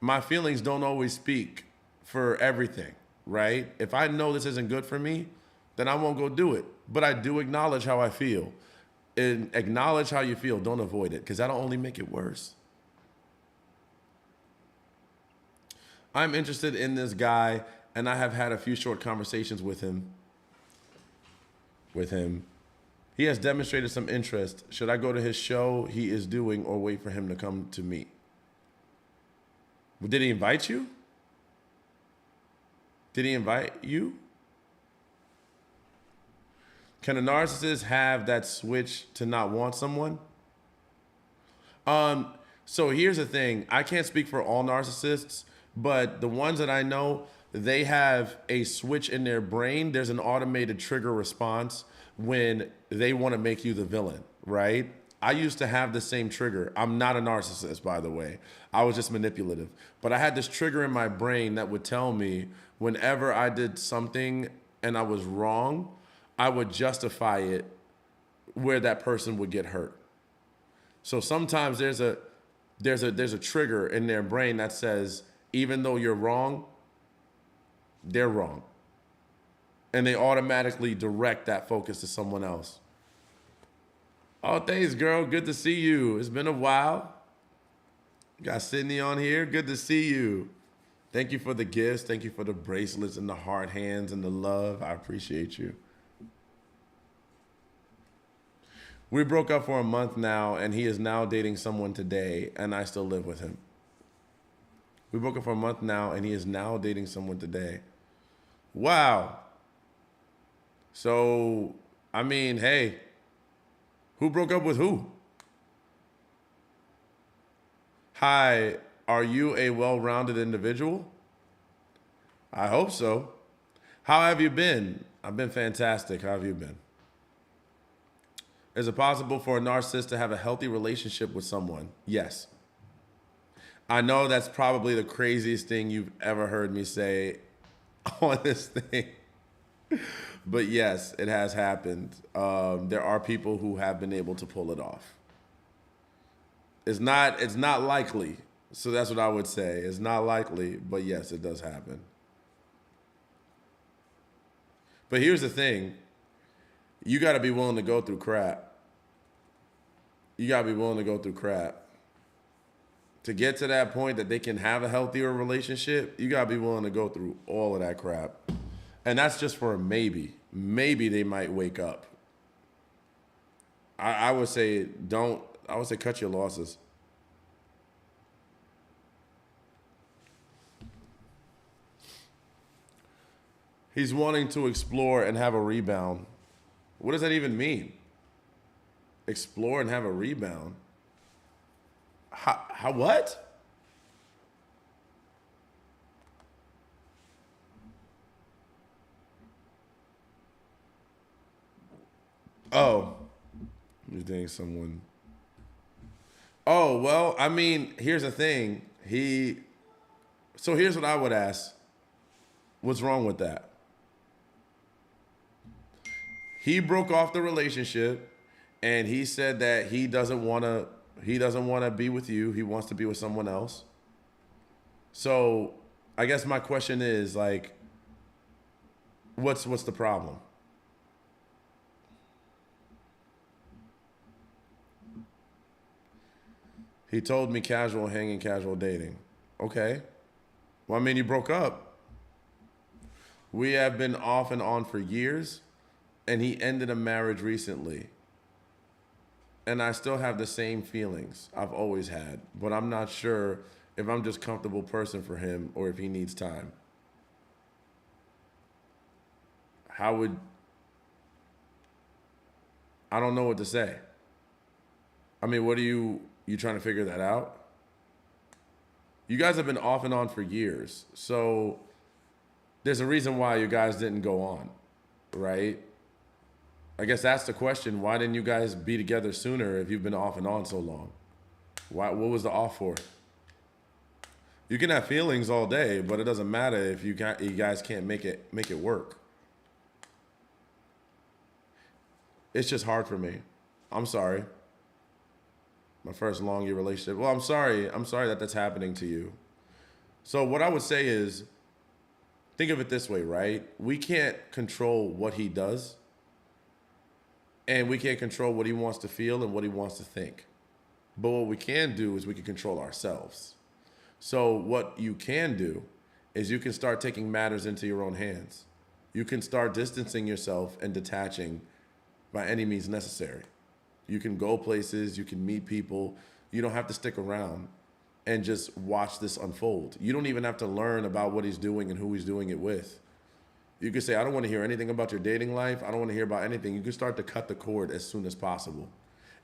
My feelings don't always speak for everything, right? If I know this isn't good for me, then I won't go do it. But I do acknowledge how I feel. And acknowledge how you feel. Don't avoid it, because that'll only make it worse. I'm interested in this guy, and I have had a few short conversations with him. He has demonstrated some interest. Should I go to his show he is doing or wait for him to come to me? Did he invite you? Did he invite you? Can a narcissist have that switch to not want someone? So here's the thing. I can't speak for all narcissists, but the ones that I know, they have a switch in their brain. There's an automated trigger response when they want to make you the villain, right? I used to have the same trigger. I'm not a narcissist, by the way. I was just manipulative. But I had this trigger in my brain that would tell me whenever I did something and I was wrong, I would justify it where that person would get hurt. So sometimes there's a trigger in their brain that says, even though you're wrong, they're wrong. And they automatically direct that focus to someone else. Oh, thanks, girl. Good to see you. It's been a while. Got Sydney on here. Good to see you. Thank you for the gifts. Thank you for the bracelets and the hard hands and the love. I appreciate you. We broke up for a month now, and he is now dating someone today, and I still live with him. We broke up for a month now, and he is now dating someone today. Wow. So, I mean, hey, who broke up with who? Hi, are you a well-rounded individual? I hope so. How have you been? I've been fantastic. How have you been? Is it possible for a narcissist to have a healthy relationship with someone? Yes. I know that's probably the craziest thing you've ever heard me say on this thing. But yes, it has happened. There are people who have been able to pull it off. It's not likely. So that's what I would say. It's not likely, but yes, it does happen. But here's the thing. You got to be willing to go through crap. You got to be willing to go through crap to get to that point that they can have a healthier relationship, you gotta be willing to go through all of that crap. And that's just for a maybe. Maybe they might wake up. I would say cut your losses. He's wanting to explore and have a rebound. What does that even mean? Explore and have a rebound? How what? Oh, you're dating someone. Oh, well, I mean, here's the thing. So here's what I would ask. What's wrong with that? He broke off the relationship and he said that he doesn't want to be with you. He wants to be with someone else. So, I guess my question is like what's the problem? He told me casual hanging, casual dating. Okay. Well, I mean, you broke up. We have been off and on for years, and he ended a marriage recently. And I still have the same feelings I've always had, but I'm not sure if I'm just a comfortable person for him or if he needs time. I don't know what to say. I mean, what are you trying to figure that out? You guys have been off and on for years. So there's a reason why you guys didn't go on, right? I guess that's the question. Why didn't you guys be together sooner if you've been off and on so long? What was the off for? You can have feelings all day, but it doesn't matter if you guys can't make it work. It's just hard for me. I'm sorry. My first long year relationship. Well, I'm sorry that that's happening to you. So what I would say is, think of it this way, right? We can't control what he does, and we can't control what he wants to feel and what he wants to think. But what we can do is we can control ourselves. So what you can do is you can start taking matters into your own hands. You can start distancing yourself and detaching by any means necessary. You can go places, you can meet people. You don't have to stick around and just watch this unfold. You don't even have to learn about what he's doing and who he's doing it with. You could say, I don't want to hear anything about your dating life. I don't want to hear about anything. You can start to cut the cord as soon as possible.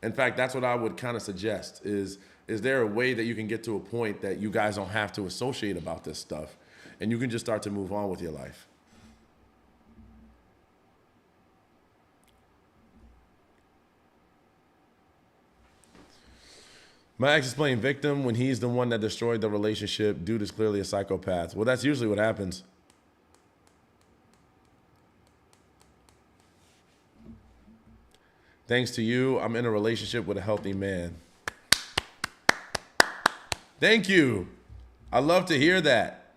In fact, that's what I would kind of suggest is there a way that you can get to a point that you guys don't have to associate about this stuff and you can just start to move on with your life? My ex is playing victim when he's the one that destroyed the relationship. Dude is clearly a psychopath. Well, that's usually what happens. Thanks to you, I'm in a relationship with a healthy man. Thank you. I love to hear that.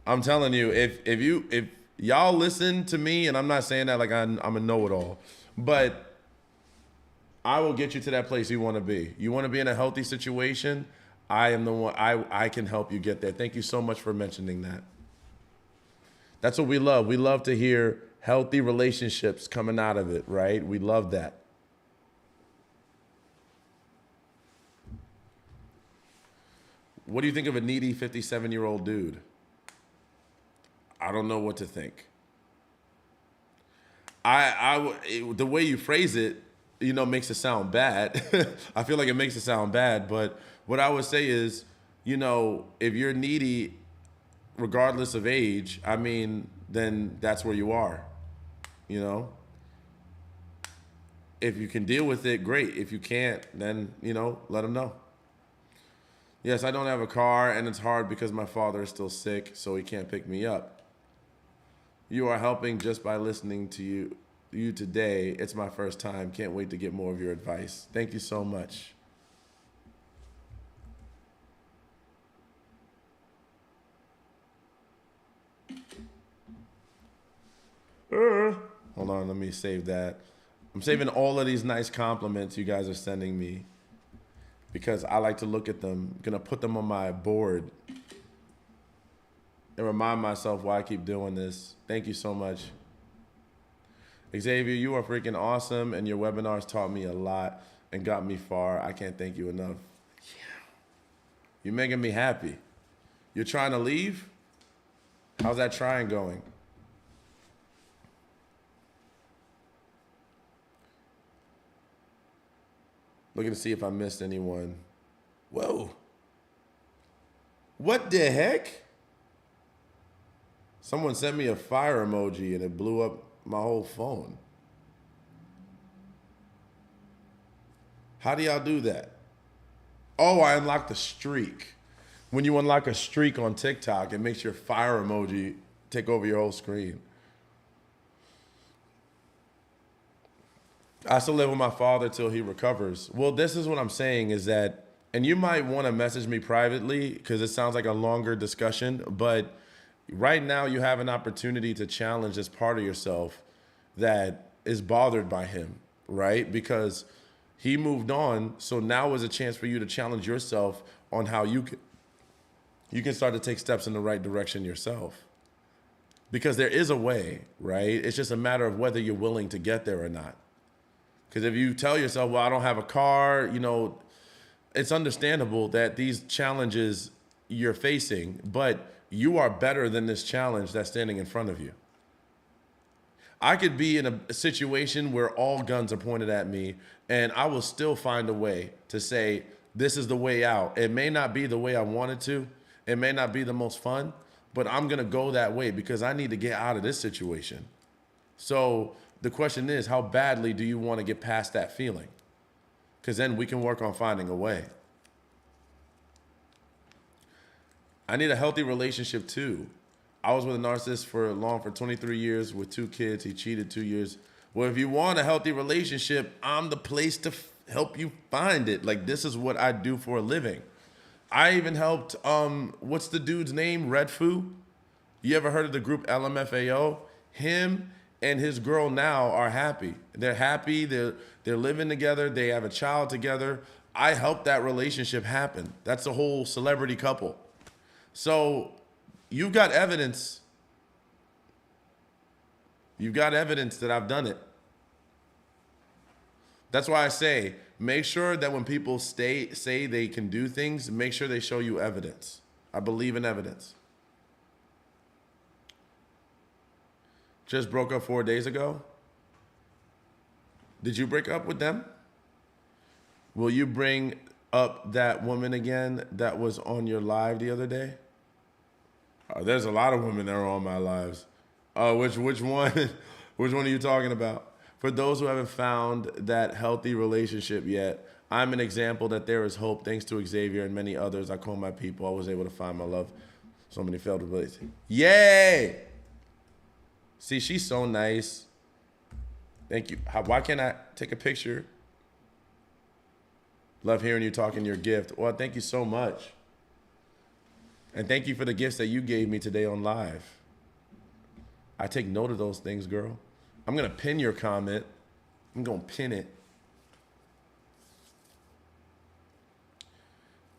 I'm telling you, if y'all listen to me, and I'm not saying that like I'm a know-it-all, but I will get you to that place you want to be. You want to be in a healthy situation? I am the one. I can help you get there. Thank you so much for mentioning that. That's what we love. We love to hear healthy relationships coming out of it, right? We love that. What do you think of a needy 57-year-old dude? I don't know what to think. The way you phrase it, makes it sound bad. I feel like it makes it sound bad, but what I would say is, if you're needy, regardless of age, I mean, then that's where you are, If you can deal with it, great. If you can't, then, let them know. Yes, I don't have a car, and it's hard because my father is still sick, so he can't pick me up. You are helping just by listening to you today. It's my first time. Can't wait to get more of your advice. Thank you so much. Hold on, let me save that. I'm saving all of these nice compliments you guys are sending me because I like to look at them. I'm gonna put them on my board and remind myself why I keep doing this. Thank you so much. Xavier, you are freaking awesome, and your webinars taught me a lot and got me far. I can't thank you enough. You're making me happy. You're trying to leave? How's that trying going? Looking to see if I missed anyone. Whoa. What the heck? Someone sent me a fire emoji and it blew up my whole phone. How do y'all do that? Oh, I unlocked the streak. When you unlock a streak on TikTok, it makes your fire emoji take over your whole screen. I still live with my father till he recovers. Well, this is what I'm saying is that, and you might want to message me privately because it sounds like a longer discussion, but right now you have an opportunity to challenge this part of yourself that is bothered by him, right? Because he moved on, so now is a chance for you to challenge yourself on how you can start to take steps in the right direction yourself. Because there is a way, right? It's just a matter of whether you're willing to get there or not. Because if you tell yourself, well, I don't have a car, it's understandable that these challenges you're facing, but you are better than this challenge that's standing in front of you. I could be in a situation where all guns are pointed at me and I will still find a way to say, this is the way out. It may not be the way I wanted to. It may not be the most fun, but I'm going to go that way because I need to get out of this situation. So the question is, how badly do you want to get past that feeling? Because then we can work on finding a way. I need a healthy relationship too. I was with a narcissist for 23 years with 2 kids. He cheated 2 years. Well, if you want a healthy relationship, I'm the place to help you find it. Like, this is what I do for a living. I even helped, what's the dude's name? Redfoo? You ever heard of the group LMFAO? Him and his girl now are happy. They're happy. They're living together. They have a child together. I helped that relationship happen. That's a whole celebrity couple. So you've got evidence. You've got evidence that I've done it. That's why I say, make sure that when people say they can do things, make sure they show you evidence. I believe in evidence. Just broke up 4 days ago. Did you break up with them? Will you bring up that woman again that was on your live the other day? There's a lot of women that are on my lives. Which one? Which one are you talking about? For those who haven't found that healthy relationship yet, I'm an example that there is hope. Thanks to Xavier and many others, I call my people. I was able to find my love. So many failed relationships. Yay! See, she's so nice. Thank you. Why can't I take a picture? Love hearing you talking your gift. Well, thank you so much. And thank you for the gifts that you gave me today on live. I take note of those things, girl. I'm going to pin your comment. I'm going to pin it.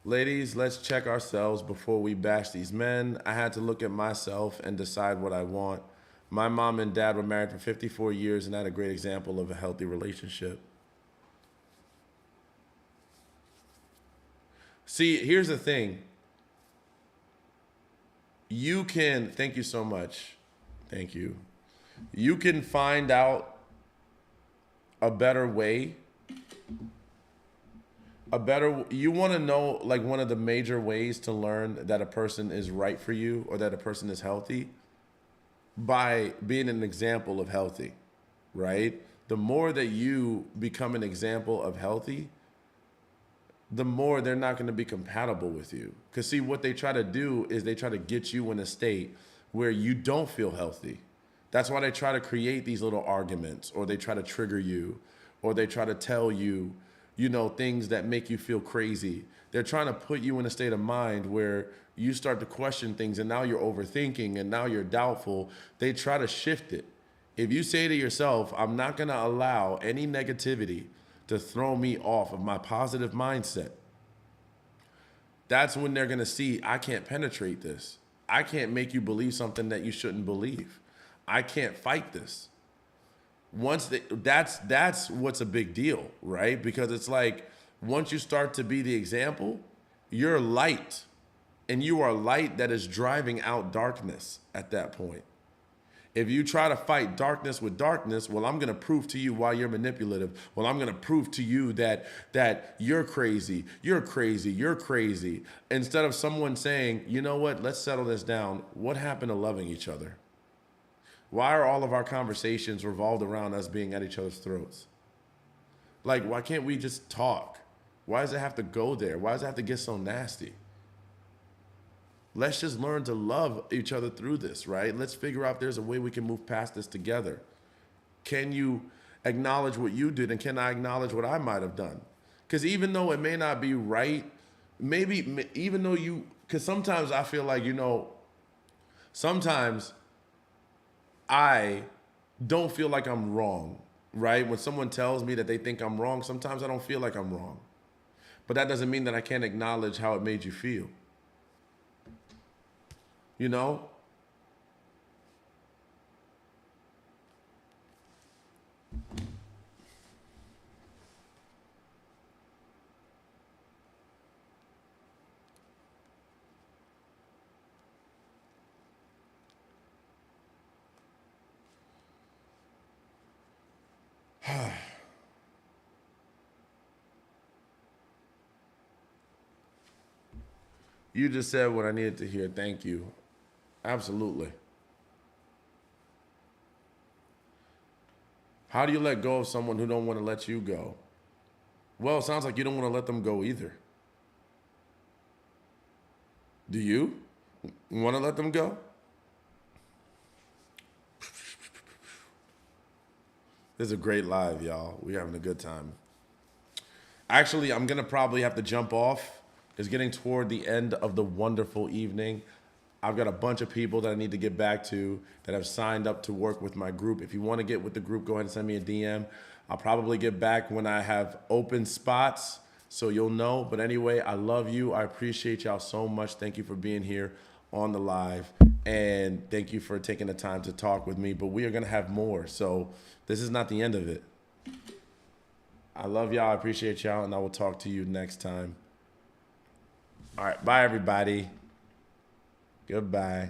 Ladies, let's check ourselves before we bash these men. I had to look at myself and decide what I want. My mom and dad were married for 54 years and had a great example of a healthy relationship. See, here's the thing. You can, thank you so much. Thank you. You can find out a better way. You want to know, like, one of the major ways to learn that a person is right for you or that a person is healthy? By being an example of healthy, right? The more that you become an example of healthy, the more they're not going to be compatible with you. Because see, what they try to do is they try to get you in a state where you don't feel healthy. That's why they try to create these little arguments, or they try to trigger you, or they try to tell you, things that make you feel crazy. They're trying to put you in a state of mind where you start to question things and now you're overthinking and now you're doubtful. They try to shift it. If you say to yourself, I'm not going to allow any negativity to throw me off of my positive mindset, That's when they're going to see, I can't penetrate this. I can't make you believe something that you shouldn't believe. I can't fight this. That's what's a big deal, right? Because it's like once you start to be the example, you're light, and you are light that is driving out darkness at that point. If you try to fight darkness with darkness, well, I'm going to prove to you why you're manipulative. Well, I'm going to prove to you that you're crazy. You're crazy. You're crazy. Instead of someone saying, you know what, let's settle this down. What happened to loving each other? Why are all of our conversations revolved around us being at each other's throats? Like, why can't we just talk? Why does it have to go there? Why does it have to get so nasty? Let's just learn to love each other through this, right? Let's figure out if there's a way we can move past this together. Can you acknowledge what you did, and can I acknowledge what I might have done? Because even though it may not be right, maybe even though because sometimes I feel like, sometimes I don't feel like I'm wrong, right? When someone tells me that they think I'm wrong, sometimes I don't feel like I'm wrong. But that doesn't mean that I can't acknowledge how it made you feel. You know? You just said what I needed to hear. Thank you. Absolutely. How do you let go of someone who don't want to let you go? Well, it sounds like you don't want to let them go either. Do you want to let them go? This is a great live, y'all. We're having a good time. Actually, I'm going to probably have to jump off. It's getting toward the end of the wonderful evening. I've got a bunch of people that I need to get back to that have signed up to work with my group. If you want to get with the group, go ahead and send me a DM. I'll probably get back when I have open spots, so you'll know. But anyway, I love you. I appreciate y'all so much. Thank you for being here on the live. And thank you for taking the time to talk with me. But we are going to have more. So this is not the end of it. I love y'all. I appreciate y'all. And I will talk to you next time. All right. Bye, everybody. Goodbye.